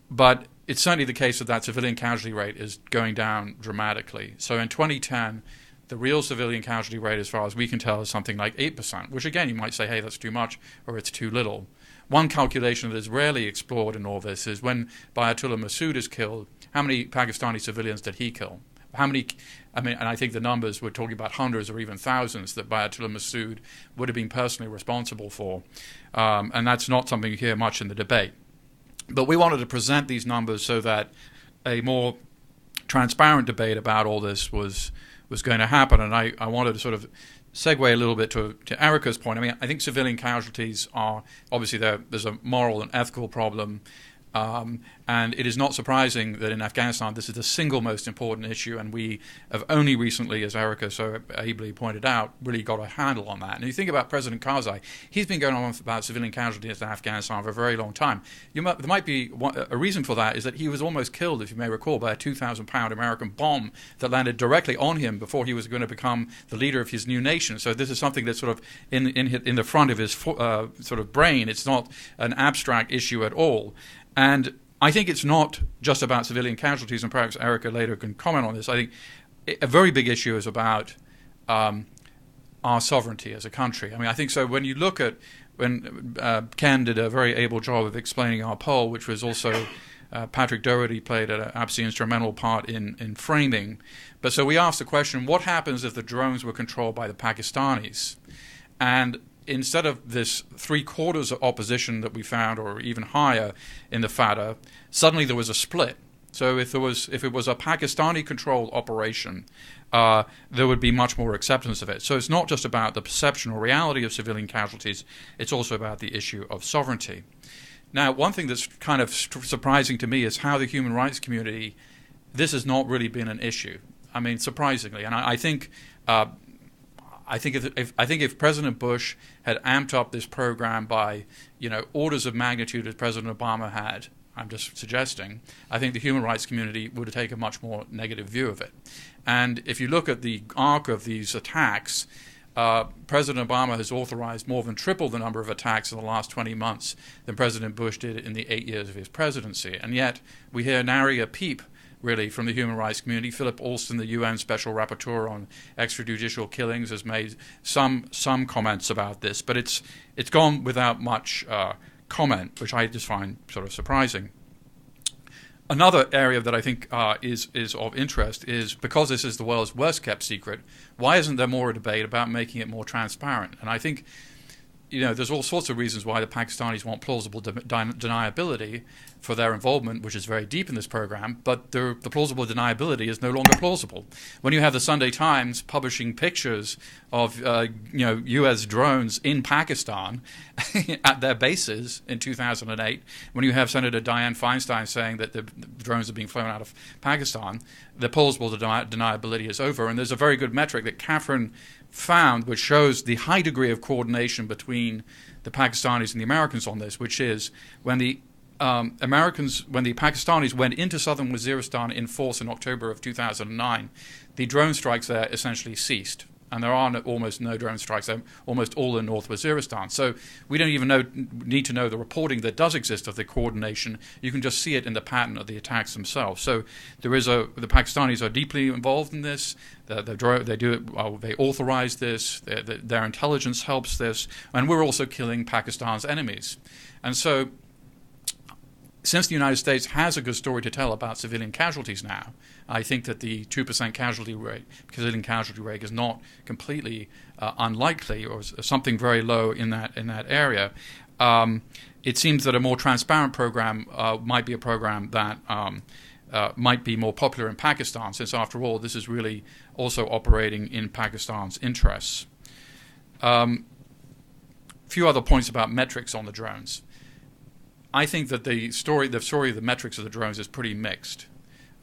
but it's certainly the case that civilian casualty rate is going down dramatically. So in 2010, the real civilian casualty rate, as far as we can tell, is something like 8%, which again you might say, hey, that's too much or it's too little. One calculation that is rarely explored in all this is when Bayatullah Masood is killed, how many Pakistani civilians did he kill? How many? I mean, and I think the numbers, we're talking about hundreds or even thousands that Bayatullah Masood would have been personally responsible for. And that's not something you hear much in the debate. But we wanted to present these numbers so that a more transparent debate about all this was going to happen. And I wanted to sort of segue a little bit to Erica's point. I mean, I think civilian casualties are, obviously there's a moral and ethical problem. And it is not surprising that in Afghanistan this is the single most important issue, and we have only recently, as Erica so ably pointed out, really got a handle on that. And you think about President Karzai, he's been going on about civilian casualties in Afghanistan for a very long time. There might be a reason for that is that he was almost killed, if you may recall, by a 2,000-pound American bomb that landed directly on him before he was going to become the leader of his new nation. So this is something that's sort of in the front of his sort of brain. It's not an abstract issue at all. And I think it's not just about civilian casualties, and perhaps Erica later can comment on this. I think a very big issue is about our sovereignty as a country. I mean, I think so when you look at, when Ken did a very able job of explaining our poll, which was also Patrick Doherty played an absolutely instrumental part in framing. But so we asked the question, what happens if the drones were controlled by the Pakistanis? And instead of this 3/4 of opposition that we found, or even higher in the FATA, suddenly there was a split. So if it was a Pakistani-controlled operation, there would be much more acceptance of it. So it's not just about the perception or reality of civilian casualties; it's also about the issue of sovereignty. Now, one thing that's kind of surprising to me is how the human rights community, this has not really been an issue. I mean, surprisingly, and I think. I think if President Bush had amped up this program by, orders of magnitude as President Obama had, I'm just suggesting, I think the human rights community would have taken a much more negative view of it. And if you look at the arc of these attacks, President Obama has authorized more than triple the number of attacks in the last 20 months than President Bush did in the 8 years of his presidency. And yet we hear nary a peep, really, from the human rights community. Philip Alston, the UN Special Rapporteur on extrajudicial killings, has made some comments about this, but it's gone without much comment, which I just find sort of surprising. Another area that I think is of interest is, because this is the world's worst kept secret, why isn't there more debate about making it more transparent? And I think there's all sorts of reasons why the Pakistanis want plausible deniability for their involvement, which is very deep in this program, but the plausible deniability is no longer plausible. When you have the Sunday Times publishing pictures of U.S. drones in Pakistan at their bases in 2008, when you have Senator Dianne Feinstein saying that the drones are being flown out of Pakistan, the plausible deniability is over. And there's a very good metric that Catherine found, which shows the high degree of coordination between the Pakistanis and the Americans on this, which is when the Pakistanis went into southern Waziristan in force in October of 2009, the drone strikes there essentially ceased. And there are almost no drone strikes. They're almost all in North Waziristan. So we don't even need to know the reporting that does exist of the coordination. You can just see it in the pattern of the attacks themselves. So the Pakistanis are deeply involved in this. They authorize this. Their intelligence helps this. And we're also killing Pakistan's enemies. And so since the United States has a good story to tell about civilian casualties now, I think that the 2% civilian casualty rate is not completely unlikely, or something very low in that area. It seems that a more transparent program might be a program that might be more popular in Pakistan, since after all, this is really also operating in Pakistan's interests. Few other points about metrics on the drones. I think that the story of the metrics of the drones is pretty mixed.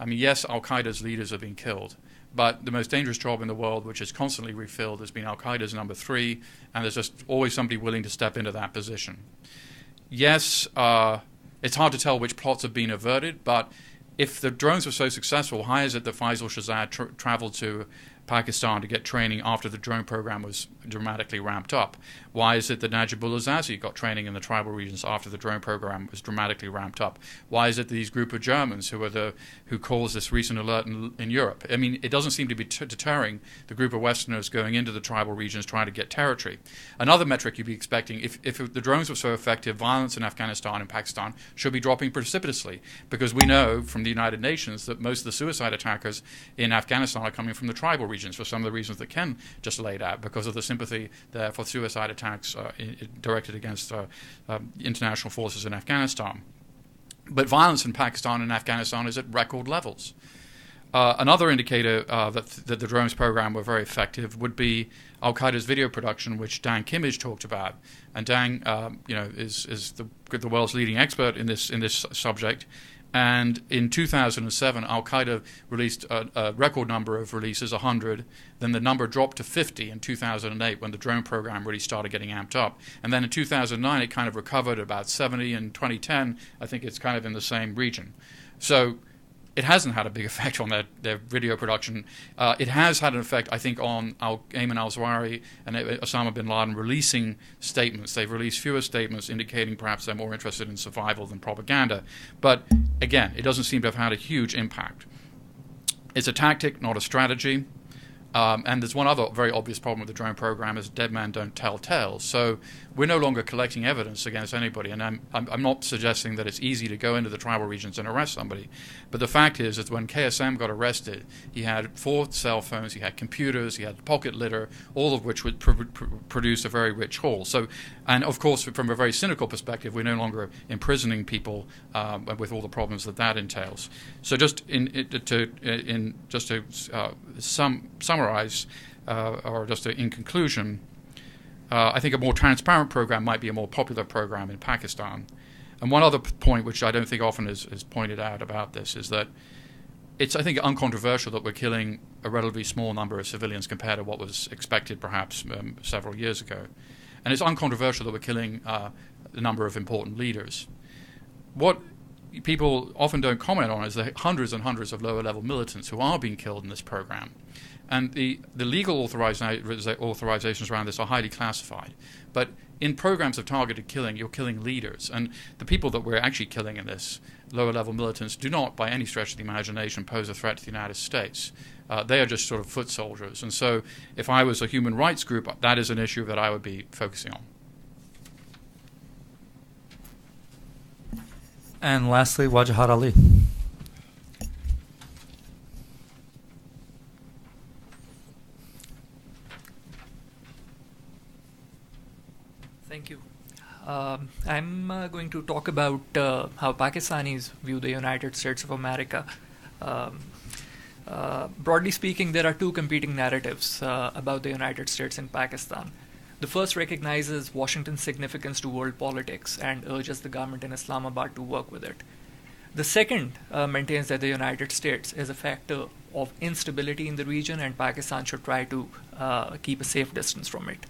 I mean, yes, Al-Qaeda's leaders have been killed, but the most dangerous job in the world, which is constantly refilled, has been Al-Qaeda's number 3, and there's just always somebody willing to step into that position. Yes, it's hard to tell which plots have been averted, but if the drones were so successful, why is it that Faisal Shahzad traveled to Pakistan to get training after the drone program was dramatically ramped up? Why is it that Najibullah Zazi got training in the tribal regions after the drone program was dramatically ramped up? Why is it these group of Germans who caused this recent alert in Europe? I mean, it doesn't seem to be deterring the group of Westerners going into the tribal regions trying to get territory. Another metric you'd be expecting, if the drones were so effective, violence in Afghanistan and Pakistan should be dropping precipitously, because we know from the United Nations that most of the suicide attackers in Afghanistan are coming from the tribal regions for some of the reasons that Ken just laid out, because of the sympathy there for suicide attacks directed against international forces in Afghanistan. But violence in Pakistan and Afghanistan is at record levels. Another indicator that the drones program were very effective would be Al-Qaeda's video production, which Dan Kimmage talked about. And Dan, is the world's leading expert in this subject. And in 2007, Al-Qaeda released a record number of releases, 100. Then the number dropped to 50 in 2008 when the drone program really started getting amped up. And then in 2009, it kind of recovered about 70. In 2010, I think it's kind of in the same region. So it hasn't had a big effect on their video production. It has had an effect, I think, on Ayman al-Zawahiri and Osama bin Laden releasing statements. They've released fewer statements indicating perhaps they're more interested in survival than propaganda. But again, it doesn't seem to have had a huge impact. It's a tactic, not a strategy. And there's one other very obvious problem with the drone program is dead men don't tell tales. So we're no longer collecting evidence against anybody. And I'm not suggesting that it's easy to go into the tribal regions and arrest somebody. But the fact is that when KSM got arrested, he had 4 cell phones, he had computers, he had pocket litter, all of which would produce a very rich haul. So, and of course, from a very cynical perspective, we're no longer imprisoning people with all the problems that entails. So just to summarize, or just in conclusion, I think a more transparent program might be a more popular program in Pakistan. And one other point, which I don't think often is pointed out about this, is that it's, I think, uncontroversial that we're killing a relatively small number of civilians compared to what was expected perhaps several years ago. And it's uncontroversial that we're killing a number of important leaders. What people often don't comment on is the hundreds and hundreds of lower-level militants who are being killed in this program. And the legal authorizations around this are highly classified. But in programs of targeted killing, you're killing leaders. And the people that we're actually killing in this, lower-level militants, do not, by any stretch of the imagination, pose a threat to the United States. They are just sort of foot soldiers. And so if I was a human rights group, that is an issue that I would be focusing on. And lastly, Wajahat Ali. Thank you. I'm going to talk about how Pakistanis view the United States of America. Broadly speaking, there are 2 competing narratives about the United States in Pakistan. The first recognizes Washington's significance to world politics and urges the government in Islamabad to work with it. The second maintains that the United States is a factor of instability in the region and Pakistan should try to keep a safe distance from it.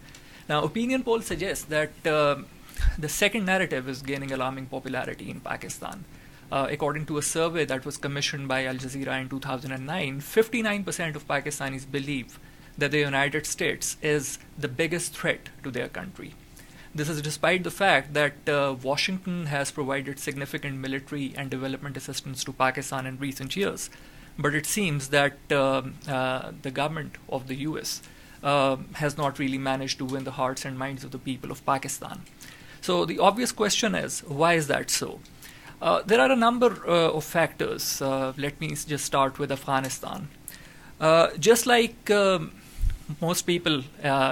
Now, opinion polls suggest that the second narrative is gaining alarming popularity in Pakistan. According to a survey that was commissioned by Al Jazeera in 2009, 59% of Pakistanis believe that the United States is the biggest threat to their country. This is despite the fact that Washington has provided significant military and development assistance to Pakistan in recent years. But it seems that the government of the US has not really managed to win the hearts and minds of the people of Pakistan. So the obvious question is, why is that so? There are a number of factors. Let me just start with Afghanistan. Just like most people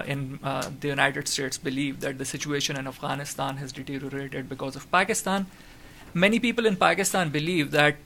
in the United States believe that the situation in Afghanistan has deteriorated because of Pakistan, many people in Pakistan believe that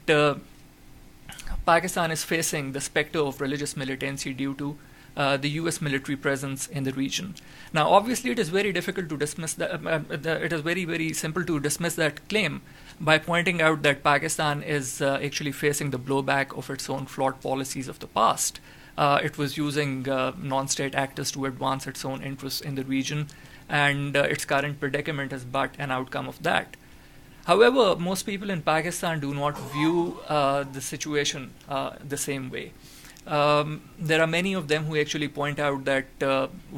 Pakistan is facing the specter of religious militancy due to the US military presence in the region. Now, obviously, it is very difficult to dismiss that. It is very, very simple to dismiss that claim by pointing out that Pakistan is actually facing the blowback of its own flawed policies of the past. It was using non-state actors to advance its own interests in the region, and its current predicament is but an outcome of that. However, most people in Pakistan do not view the situation the same way. There are many of them who actually point out that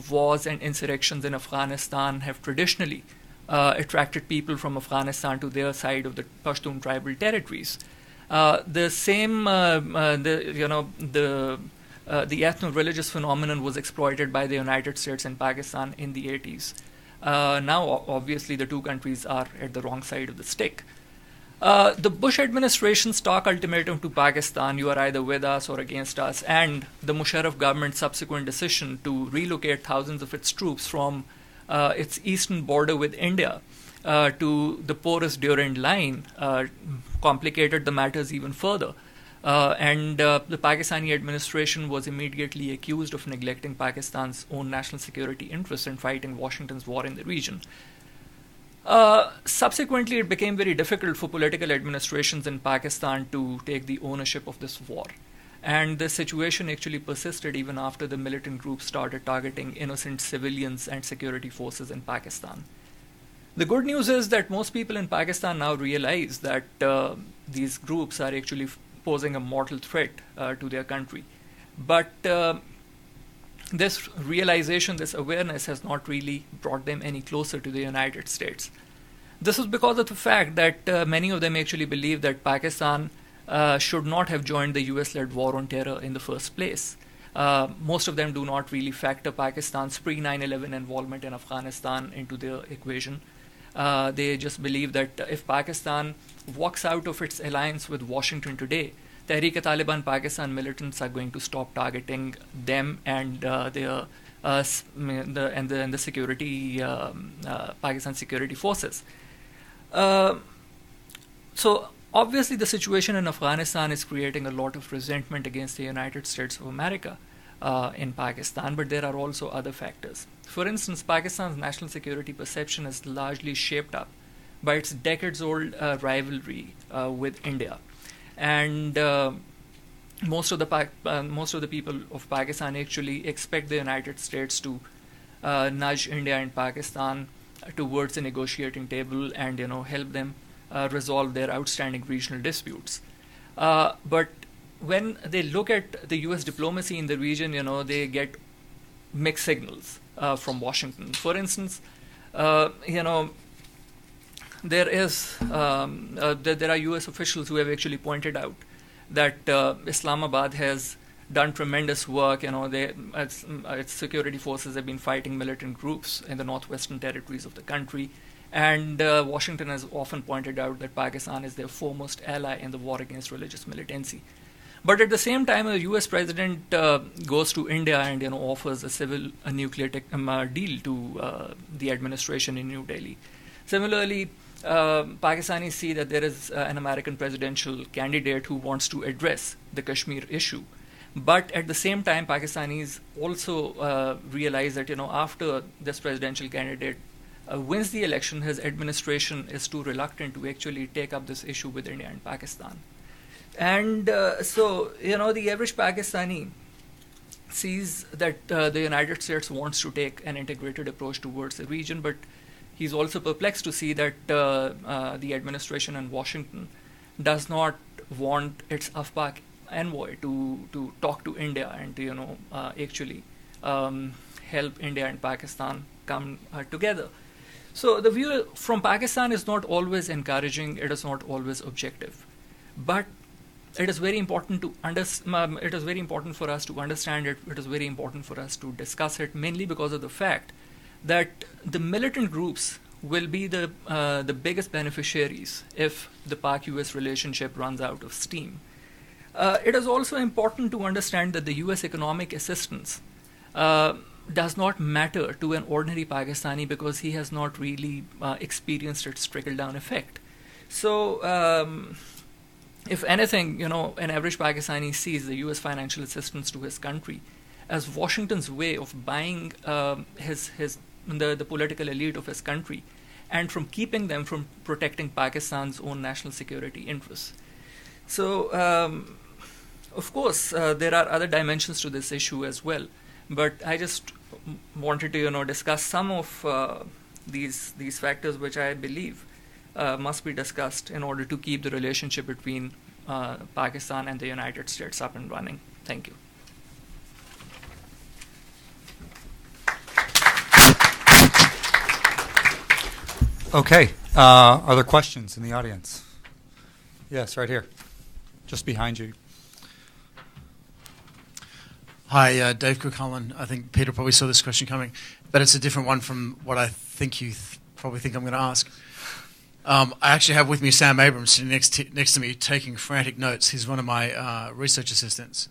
wars and insurrections in Afghanistan have traditionally attracted people from Afghanistan to their side of the Pashtun tribal territories. The ethno-religious phenomenon was exploited by the United States and Pakistan in the 80s. Now, obviously, the two countries are at the wrong side of the stick. The Bush administration's stark ultimatum to Pakistan, you are either with us or against us, and the Musharraf government's subsequent decision to relocate thousands of its troops from its eastern border with India to the porous Durand line complicated the matters even further. And the Pakistani administration was immediately accused of neglecting Pakistan's own national security interests and fighting Washington's war in the region. Subsequently, it became very difficult for political administrations in Pakistan to take the ownership of this war. And the situation actually persisted even after the militant groups started targeting innocent civilians and security forces in Pakistan. The good news is that most people in Pakistan now realize that these groups are actually posing a mortal threat to their country. But this realization, this awareness has not really brought them any closer to the United States. This is because of the fact that many of them actually believe that Pakistan should not have joined the US-led war on terror in the first place. Most of them do not really factor Pakistan's pre-9/11 involvement in Afghanistan into their equation. They just believe that if Pakistan walks out of its alliance with Washington today, Tehreek-e-Taliban Pakistan militants are going to stop targeting them and the security Pakistan security forces. So obviously, the situation in Afghanistan is creating a lot of resentment against the United States of America in Pakistan, but there are also other factors. For instance, Pakistan's national security perception is largely shaped up by its decades-old rivalry with India, and most of the people of Pakistan actually expect the United States to nudge India and Pakistan towards the negotiating table and help them resolve their outstanding regional disputes. But when they look at the U.S. diplomacy in the region, they get mixed signals from Washington. For instance, there are U.S. officials who have actually pointed out that Islamabad has done tremendous work. Its security forces have been fighting militant groups in the northwestern territories of the country. And Washington has often pointed out that Pakistan is their foremost ally in the war against religious militancy. But at the same time, a U.S. president goes to India and offers a nuclear deal to the administration in New Delhi. Similarly, Pakistanis see that there is an American presidential candidate who wants to address the Kashmir issue. But at the same time, Pakistanis also realize that after this presidential candidate wins the election, his administration is too reluctant to actually take up this issue with India and Pakistan. And so the average Pakistani sees that the United States wants to take an integrated approach towards the region, but he's also perplexed to see that the administration in Washington does not want its AFPAC envoy to talk to India and to actually help India and Pakistan come together. So the view from Pakistan is not always encouraging, it is not always objective. But it is very important to it is very important for us to understand it. It is very important for us to discuss it, mainly because of the fact that the militant groups will be the biggest beneficiaries if the Pak-US relationship runs out of steam. It is also important to understand that the US economic assistance does not matter to an ordinary Pakistani because he has not really experienced its trickle-down effect. So, if anything, an average Pakistani sees the U.S. financial assistance to his country as Washington's way of buying the political elite of his country, and from keeping them from protecting Pakistan's own national security interests. So, of course, there are other dimensions to this issue as well. But I just wanted to, discuss some of these factors which I believe must be discussed in order to keep the relationship between Pakistan and the United States up and running. Thank you. Okay. Are there questions in the audience? Yes, right here. Just behind you. Hi, Dave Cook-Holland. I think Peter probably saw this question coming, but it's a different one from what I think you probably think I'm going to ask. I actually have with me Sam Abrams sitting next to me taking frantic notes. He's one of my research assistants.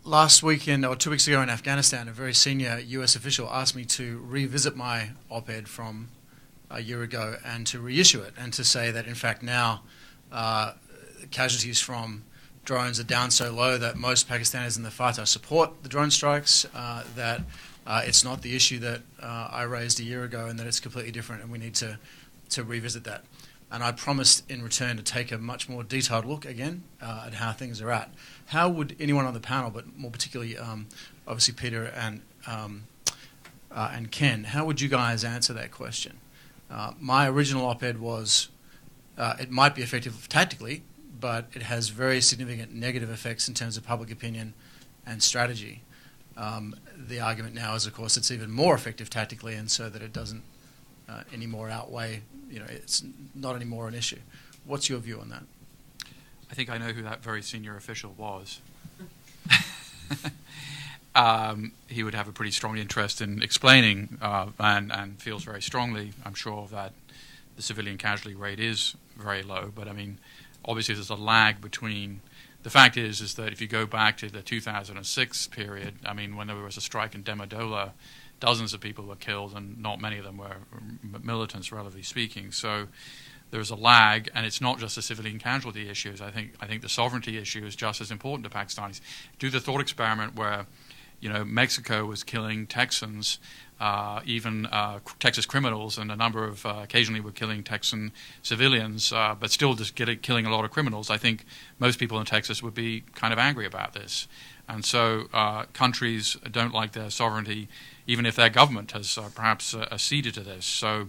Last weekend, or 2 weeks ago in Afghanistan, a very senior US official asked me to revisit my op-ed from a year ago and to reissue it and to say that, in fact, now casualties from drones are down so low that most Pakistanis in the FATA support the drone strikes, that it's not the issue that I raised a year ago and that it's completely different and we need to revisit that. And I promised in return to take a much more detailed look again at how things are at. How would anyone on the panel, but more particularly obviously Peter and Ken, how would you guys answer that question? My original op-ed was it might be effective tactically, but it has very significant negative effects in terms of public opinion and strategy. The argument now is, of course, it's even more effective tactically, and so that it doesn't anymore outweigh, it's not anymore an issue. What's your view on that? I think I know who that very senior official was. He would have a pretty strong interest in explaining and feels very strongly, I'm sure, that the civilian casualty rate is very low. But, I mean, obviously there's a lag between. The fact is that if you go back to the 2006 period, I mean, when there was a strike in Demadola, dozens of people were killed, and not many of them were militants, relatively speaking. So there's a lag, and it's not just the civilian casualty issues. I think the sovereignty issue is just as important to Pakistanis. Do the thought experiment where, Mexico was killing Texans, even Texas criminals, and a number of occasionally were killing Texan civilians, but still just killing a lot of criminals. I think most people in Texas would be kind of angry about this. And so countries don't like their sovereignty, even if their government has perhaps acceded to this. So,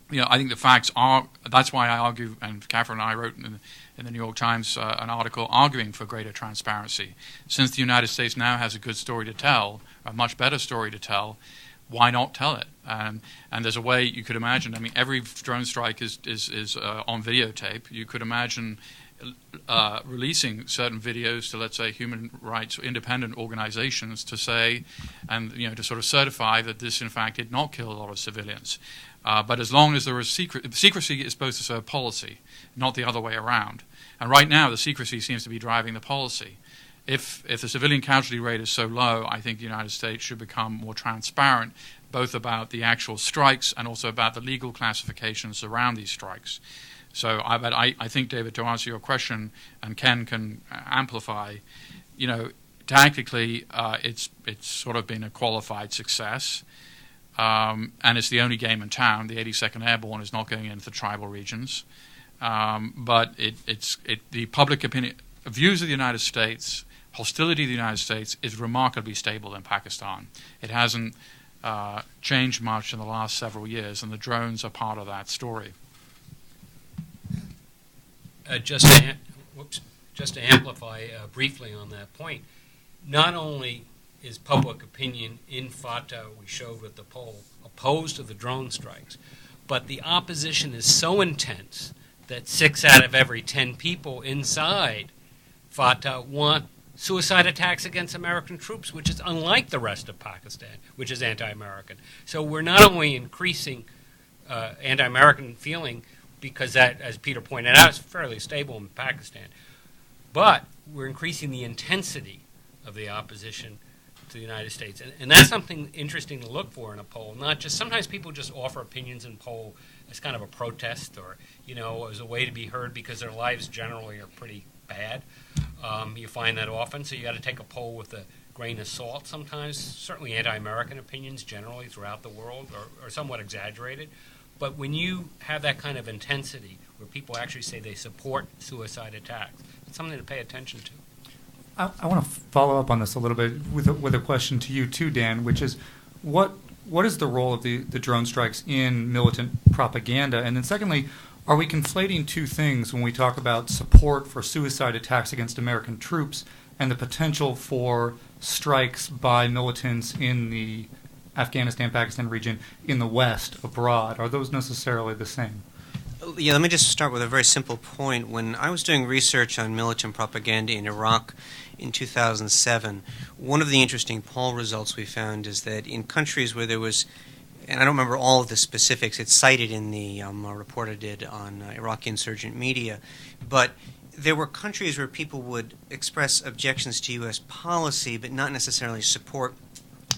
I think the facts are, that's why I argue, and Catherine and I wrote in the New York Times an article arguing for greater transparency. Since the United States now has a good story to tell, a much better story to tell, why not tell it? And there's a way you could imagine, I mean, every drone strike is on videotape. You could imagine releasing certain videos to, let's say, human rights independent organizations to say, and to sort of certify that this in fact did not kill a lot of civilians. But as long as there is secrecy is supposed to serve policy, not the other way around. And right now the secrecy seems to be driving the policy. If the civilian casualty rate is so low, I think the United States should become more transparent, both about the actual strikes and also about the legal classifications around these strikes. So I think, David, to answer your question, and Ken can amplify, tactically it's sort of been a qualified success, and it's the only game in town. The 82nd Airborne is not going into the tribal regions, but the public opinion, views of the United States, hostility to the United States is remarkably stable in Pakistan. It hasn't changed much in the last several years, and the drones are part of that story. Just to amplify briefly on that point, not only is public opinion in FATA, we showed with the poll, opposed to the drone strikes. But the opposition is so intense that 6 out of every 10 people inside FATA want suicide attacks against American troops, which is unlike the rest of Pakistan, which is anti-American. So we're not only increasing anti-American feeling, because that, as Peter pointed out, is fairly stable in Pakistan, but we're increasing the intensity of the opposition to the United States. And that's something interesting to look for in a poll. Not just, sometimes people just offer opinions in poll as kind of a protest, or, as a way to be heard because their lives generally are pretty bad. You find that often, so you got to take a poll with a grain of salt sometimes. Certainly anti-American opinions generally throughout the world are somewhat exaggerated. But when you have that kind of intensity where people actually say they support suicide attacks, it's something to pay attention to. I want to follow up on this a little bit with a question to you too, Dan, which is what is the role of the drone strikes in militant propaganda? And then secondly, are we conflating two things when we talk about support for suicide attacks against American troops and the potential for strikes by militants in the Afghanistan-Pakistan region in the West, abroad? Are those necessarily the same? Yeah, let me just start with a very simple point. When I was doing research on militant propaganda in Iraq in 2007, one of the interesting poll results we found is that in countries where there was, and I don't remember all of the specifics, it's cited in the report I did on Iraqi insurgent media, but there were countries where people would express objections to U.S. policy but not necessarily support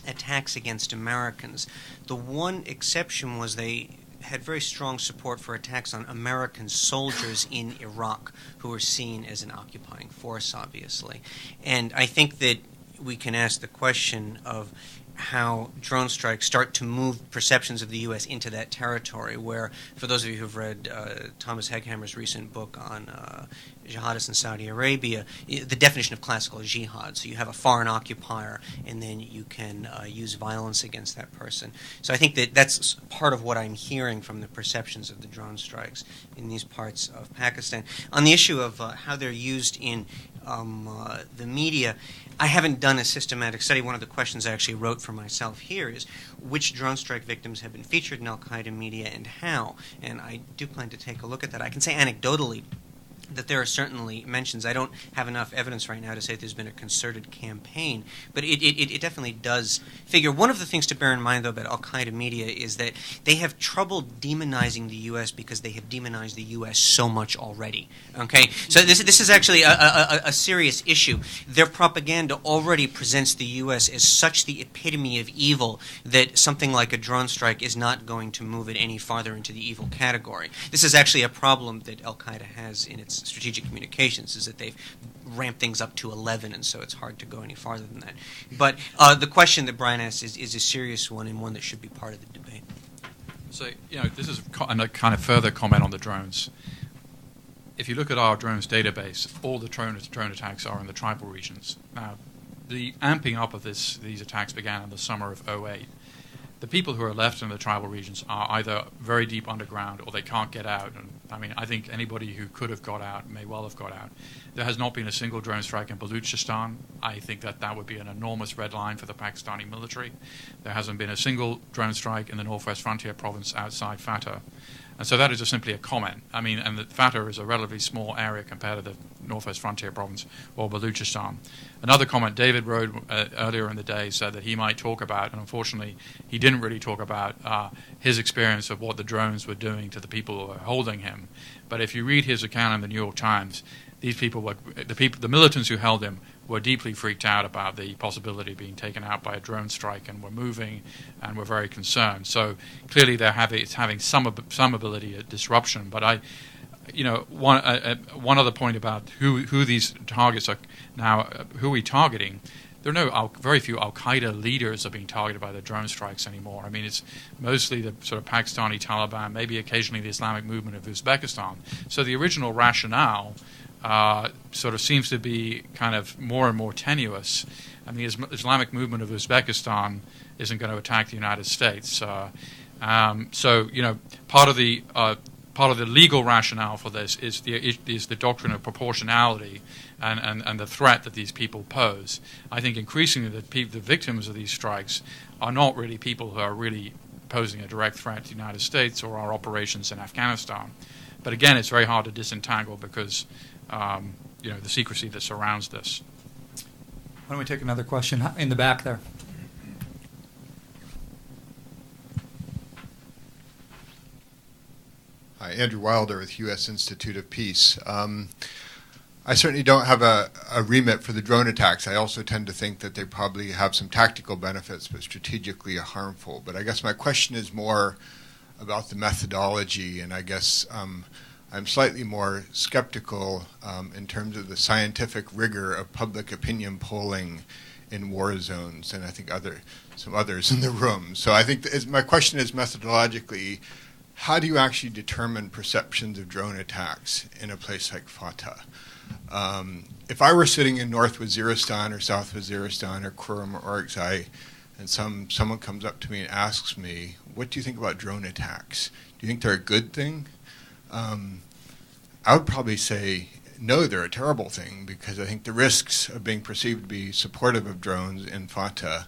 attacks against Americans. The one exception was they had very strong support for attacks on American soldiers in Iraq who were seen as an occupying force, obviously. And I think that we can ask the question of how drone strikes start to move perceptions of the U.S. into that territory, where, for those of you who have read Thomas Hegghammer's recent book on jihadists in Saudi Arabia, the definition of classical jihad. So you have a foreign occupier, and then you can use violence against that person. So I think that that's part of what I'm hearing from the perceptions of the drone strikes in these parts of Pakistan. On the issue of how they're used in the media, I haven't done a systematic study. One of the questions I actually wrote for myself here is which drone strike victims have been featured in al-Qaeda media and how. And I do plan to take a look at that. I can say anecdotally that there are certainly mentions. I don't have enough evidence right now to say there's been a concerted campaign, but it definitely does figure. One of the things to bear in mind, though, about al-Qaeda media is that they have trouble demonizing the U.S. because they have demonized the U.S. so much already. Okay, so this is actually a serious issue. Their propaganda already presents the U.S. as such the epitome of evil that something like a drone strike is not going to move it any farther into the evil category. This is actually a problem that al-Qaeda has in its strategic communications, is that they've ramped things up to 11, and so it's hard to go any farther than that. But the question that Brian asked is a serious one, and one that should be part of the debate. So, this is a kind of further comment on the drones. If you look at our drones database, all the drone attacks are in the tribal regions. Now, the amping up of these attacks began in the summer of 2008. The people who are left in the tribal regions are either very deep underground or they can't get out. And I think anybody who could have got out may well have got out. There has not been a single drone strike in Baluchistan. I think that would be an enormous red line for the Pakistani military. There hasn't been a single drone strike in the Northwest Frontier province outside FATA. And so that is just simply a comment. And the FATA is a relatively small area compared to the Northwest Frontier Province or Baluchistan. Another comment David wrote earlier in the day said that he might talk about, and unfortunately he didn't really talk about his experience of what the drones were doing to the people who were holding him. But if you read his account in the New York Times, these people were the militants who held him were deeply freaked out about the possibility of being taken out by a drone strike, and were moving and were very concerned. So clearly it's having some ability at disruption. But one other point about who these targets are now, who are we targeting? There are very few al-Qaeda leaders are being targeted by the drone strikes anymore. It's mostly the sort of Pakistani Taliban, maybe occasionally the Islamic movement of Uzbekistan. So the original rationale sort of seems to be kind of more and more tenuous. The Islamic movement of Uzbekistan isn't going to attack the United States. So part of the part of the legal rationale for this is the doctrine of proportionality and the threat that these people pose. I think increasingly the victims of these strikes are not really people who are really posing a direct threat to the United States or our operations in Afghanistan. But again, it's very hard to disentangle because the secrecy that surrounds this. Why don't we take another question in the back there? Hi, Andrew Wilder with U.S. Institute of Peace. I certainly don't have a remit for the drone attacks. I also tend to think that they probably have some tactical benefits, but strategically are harmful. But I guess my question is more about the methodology, and I guess I'm slightly more skeptical in terms of the scientific rigor of public opinion polling in war zones, and I think some others in the room. So I think my question is methodologically, how do you actually determine perceptions of drone attacks in a place like FATA? If I were sitting in North Waziristan or South Waziristan or Kurram or Orakzai, and someone comes up to me and asks me, what do you think about drone attacks? Do you think they're a good thing? I would probably say, no, they're a terrible thing, because I think the risks of being perceived to be supportive of drones in FATA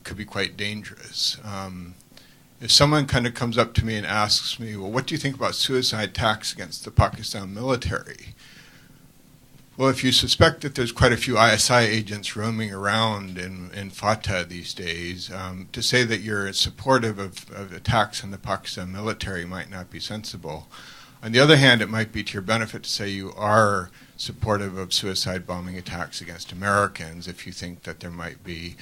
could be quite dangerous. If someone kind of comes up to me and asks me, well, what do you think about suicide attacks against the Pakistan military? Well, if you suspect that there's quite a few ISI agents roaming around in FATA these days, to say that you're supportive of attacks on the Pakistan military might not be sensible. On the other hand, it might be to your benefit to say you are supportive of suicide bombing attacks against Americans if you think that there might be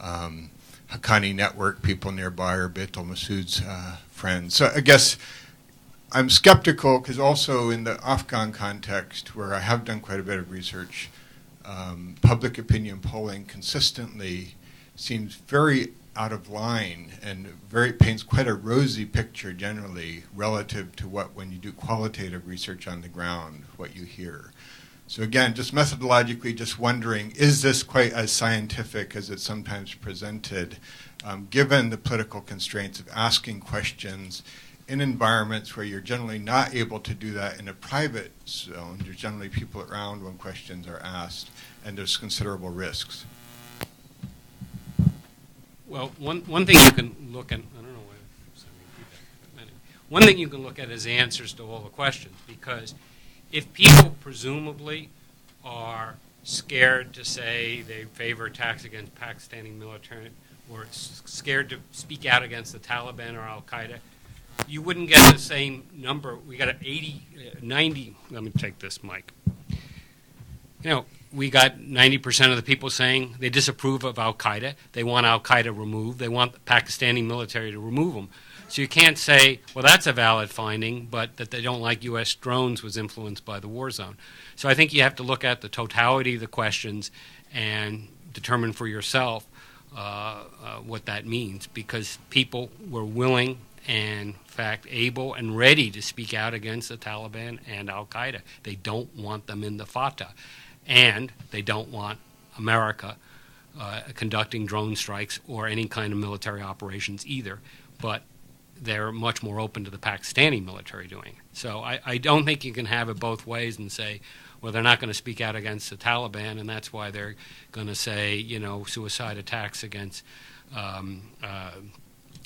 Haqqani network people nearby or Beit al-Masoud's friends. So I guess I'm skeptical because also in the Afghan context, where I have done quite a bit of research, public opinion polling consistently seems very out of line and paints quite a rosy picture generally relative to when you do qualitative research on the ground, what you hear. So again, just methodologically, just wondering, is this quite as scientific as it's sometimes presented, given the political constraints of asking questions in environments where you're generally not able to do that in a private zone? There's generally people around when questions are asked, and there's considerable risks. Well, one thing you can look at, I don't know why I'm sending feedback, but anyway. One thing you can look at is answers to all the questions, because if people presumably are scared to say they favor attacks against Pakistani military or scared to speak out against the Taliban or Al-Qaeda, you wouldn't get the same number. We got 90, let me take this mic. We got 90% of the people saying they disapprove of Al-Qaeda. They want Al-Qaeda removed. They want the Pakistani military to remove them. So you can't say, well, that's a valid finding, but that they don't like U.S. drones was influenced by the war zone. So I think you have to look at the totality of the questions and determine for yourself what that means, because people were willing and, in fact, able and ready to speak out against the Taliban and Al-Qaeda. They don't want them in the FATA, and they don't want America conducting drone strikes or any kind of military operations either, but they're much more open to the Pakistani military doing it. So I don't think you can have it both ways and say, well, they're not going to speak out against the Taliban, and that's why they're going to say, suicide attacks against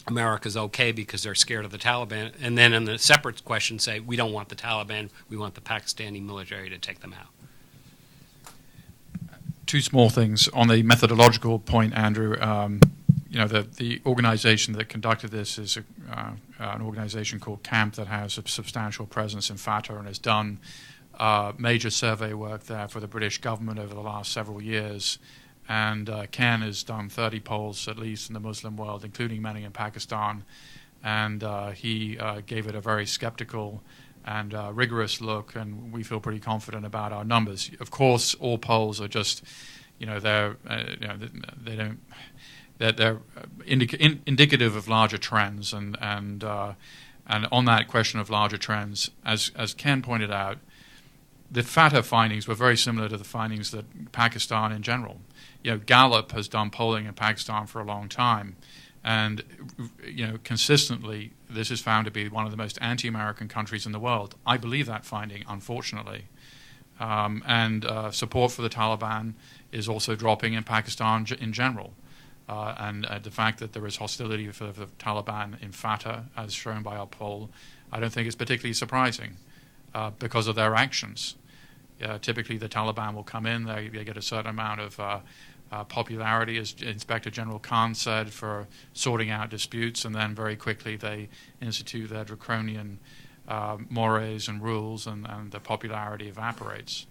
America's okay because they're scared of the Taliban. And then in the separate question say, we don't want the Taliban, we want the Pakistani military to take them out. Two small things. On the methodological point, Andrew, the organization that conducted this is an organization called CAMP that has a substantial presence in FATA and has done major survey work there for the British government over the last several years. And Ken has done 30 polls, at least, in the Muslim world, including many in Pakistan. And he gave it a very skeptical and rigorous look, and we feel pretty confident about our numbers. Of course, all polls are just, they're indicative of larger trends, and on that question of larger trends, as Ken pointed out, the FATA findings were very similar to the findings that Pakistan in general. Gallup has done polling in Pakistan for a long time, And consistently, this is found to be one of the most anti-American countries in the world. I believe that finding, unfortunately. And support for the Taliban is also dropping in Pakistan in general. And the fact that there is hostility for the Taliban in FATA, as shown by our poll, I don't think is particularly surprising because of their actions. Typically, the Taliban will come in, they get a certain amount of popularity, as Inspector General Khan said, for sorting out disputes, and then very quickly they institute their draconian mores and rules, and the popularity evaporates.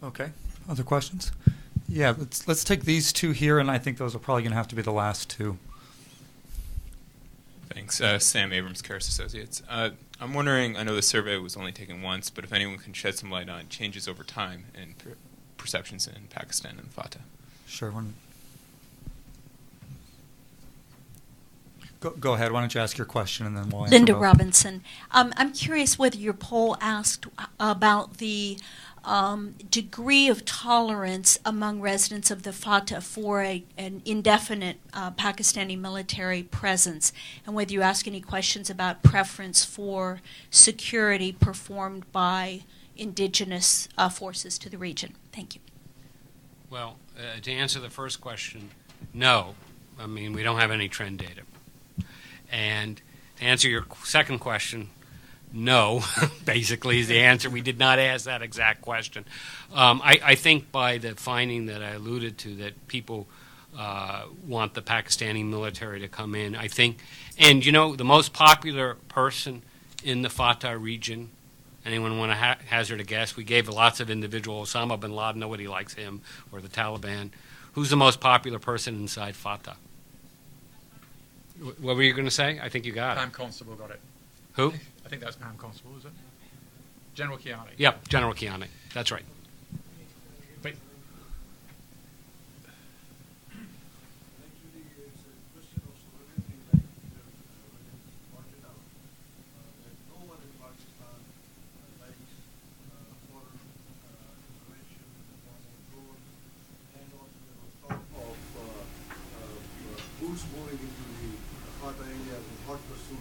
Okay. Other questions? Yeah, let's take these two here, and I think those are probably going to have to be the last two. Thanks. Sam Abrams, Karis Associates. I'm wondering, I know the survey was only taken once, but if anyone can shed some light on changes over time in perceptions in Pakistan and FATA. Sure. Go ahead. Why don't you ask your question, and then we'll answer Linda both. Robinson. I'm curious whether your poll asked about the degree of tolerance among residents of the FATA for an indefinite Pakistani military presence, and whether you ask any questions about preference for security performed by indigenous forces to the region. Thank you. Well, to answer the first question, no. I mean, we don't have any trend data. And to answer your second question, no, basically, is the answer. We did not ask that exact question. I think by the finding that I alluded to, that people want the Pakistani military to come in, I think, and the most popular person in the FATA region, anyone want to hazard a guess? We gave lots of individuals. Osama bin Laden, nobody likes him, or the Taliban. Who's the most popular person inside FATA? What were you going to say? I think you got Pam it. Constable got it. Who? I think that's Pam Constable, is it? General Kiani. Yep, General Kiani. That's right. Wait. Who's moving into the FATA area with hot pursuit,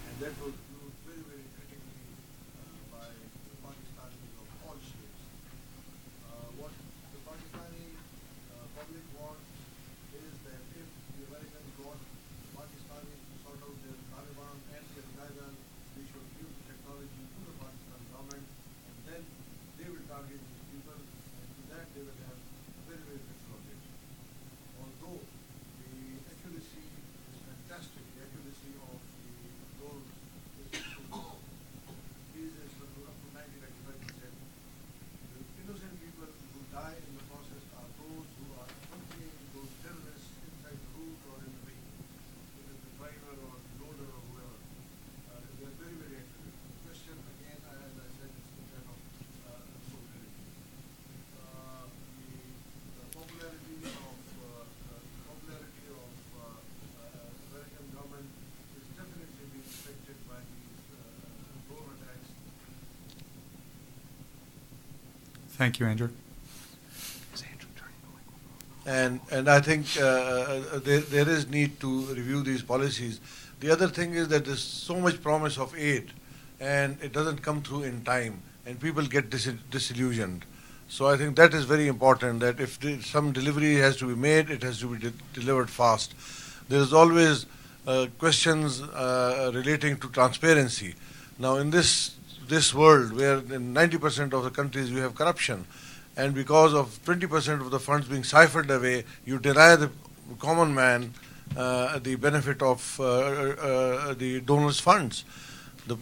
and that was viewed very, very critically by the Pakistanis of all shapes. What the Pakistani public wants is that if the Americans want Pakistani to sort out their Taliban and their Al-Qaeda, they should give the technology to the Pakistani government, and then they will target these people, and to that they will have very, very difficult objections. Although the accuracy is fantastic, the accuracy of the drones is up to 90-95%. The innocent people who die in the process are those who are accompanying those terrorists inside the route or in the vehicle, whether the driver or the loader or whoever. They are very, very accurate. The question, again, as I said, is the kind of sovereignty. The popularity of American government is definitely being affected by these drone attacks. Thank you, Andrew. And I think there is need to review these policies. The other thing is that there's so much promise of aid, and it doesn't come through in time, and people get disillusioned. So I think that is very important, that if some delivery has to be made, it has to be delivered fast. There is always questions relating to transparency. Now, in this world, where in 90% of the countries you have corruption, and because of 20% of the funds being ciphered away, you deny the common man the benefit of the donors' funds. The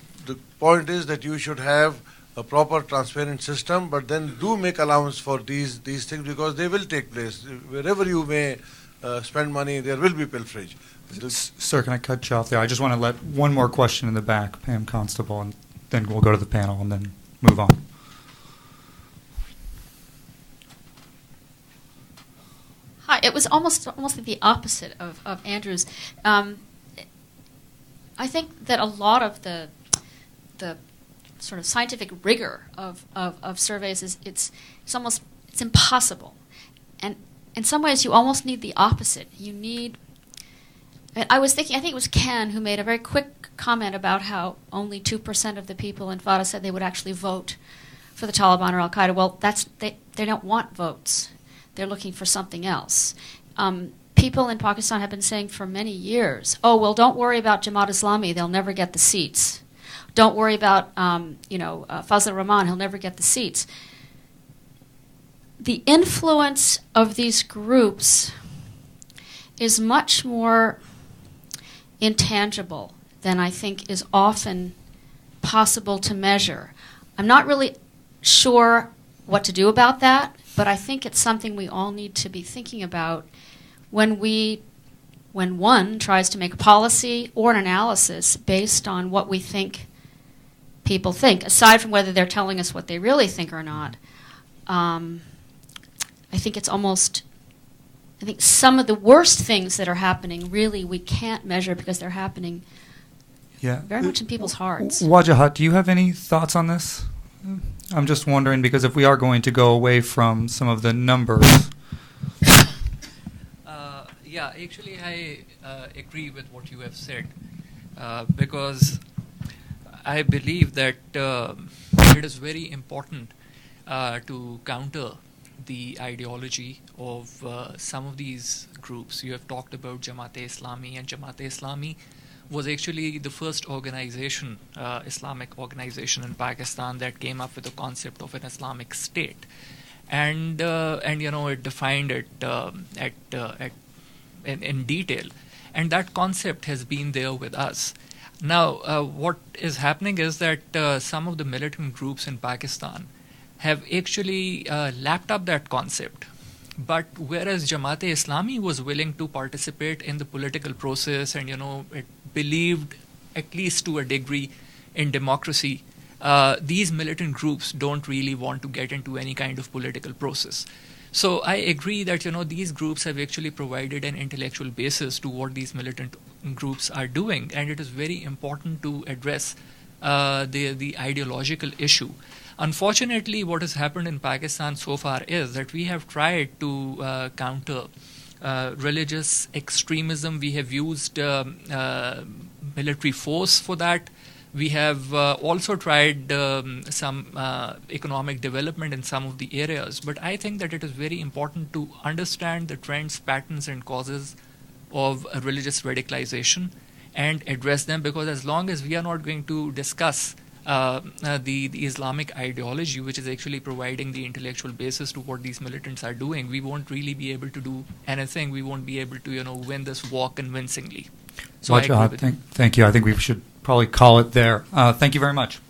point is that you should have a proper transparent system, but then do make allowance for these things, because they will take place. Wherever you may spend money, there will be pilferage. Sir, can I cut you off there? I just want to let one more question in the back, Pam Constable, and then we'll go to the panel and then move on. Hi, it was almost like the opposite of Andrew's. I think that a lot of the sort of scientific rigor of surveys is it's impossible, and in some ways you almost need the opposite. You need I was thinking, I think it was Ken who made a very quick comment about how only 2% of the people in FATA said they would actually vote for the Taliban or Al-Qaeda. Well, they don't want votes. They're looking for something else. People in Pakistan have been saying for many years, oh, well, don't worry about Jamaat Islami. They'll never get the seats. Don't worry about, Fazl Rahman. He'll never get the seats. The influence of these groups is much more intangible than I think is often possible to measure. I'm not really sure what to do about that, but I think it's something we all need to be thinking about when one tries to make a policy or an analysis based on what we think people think, aside from whether they're telling us what they really think or not. I think some of the worst things that are happening, really, we can't measure because they're happening very much in people's hearts. Wajahat, do you have any thoughts on this? I'm just wondering, because if we are going to go away from some of the numbers. Actually, I agree with what you have said, because I believe that it is very important to counter the ideology of some of these groups. You have talked about Jamaat-e-Islami, and Jamaat-e-Islami was actually the first organization, Islamic organization in Pakistan that came up with the concept of an Islamic state, and it defined it in detail, and that concept has been there with us. Now, what is happening is that some of the militant groups in Pakistan have actually lapped up that concept. But whereas Jamaat-e-Islami was willing to participate in the political process and, it believed, at least to a degree, in democracy, these militant groups don't really want to get into any kind of political process. So I agree that, these groups have actually provided an intellectual basis to what these militant groups are doing, and it is very important to address the ideological issue. Unfortunately, what has happened in Pakistan so far is that we have tried to counter religious extremism. We have used military force for that. We have also tried some economic development in some of the areas. But I think that it is very important to understand the trends, patterns, and causes of religious radicalization and address them, because as long as we are not going to discuss the Islamic ideology, which is actually providing the intellectual basis to what these militants are doing, we won't really be able to do anything. We won't be able to, win this war convincingly. So Thank you. I think we should probably call it there. Thank you very much.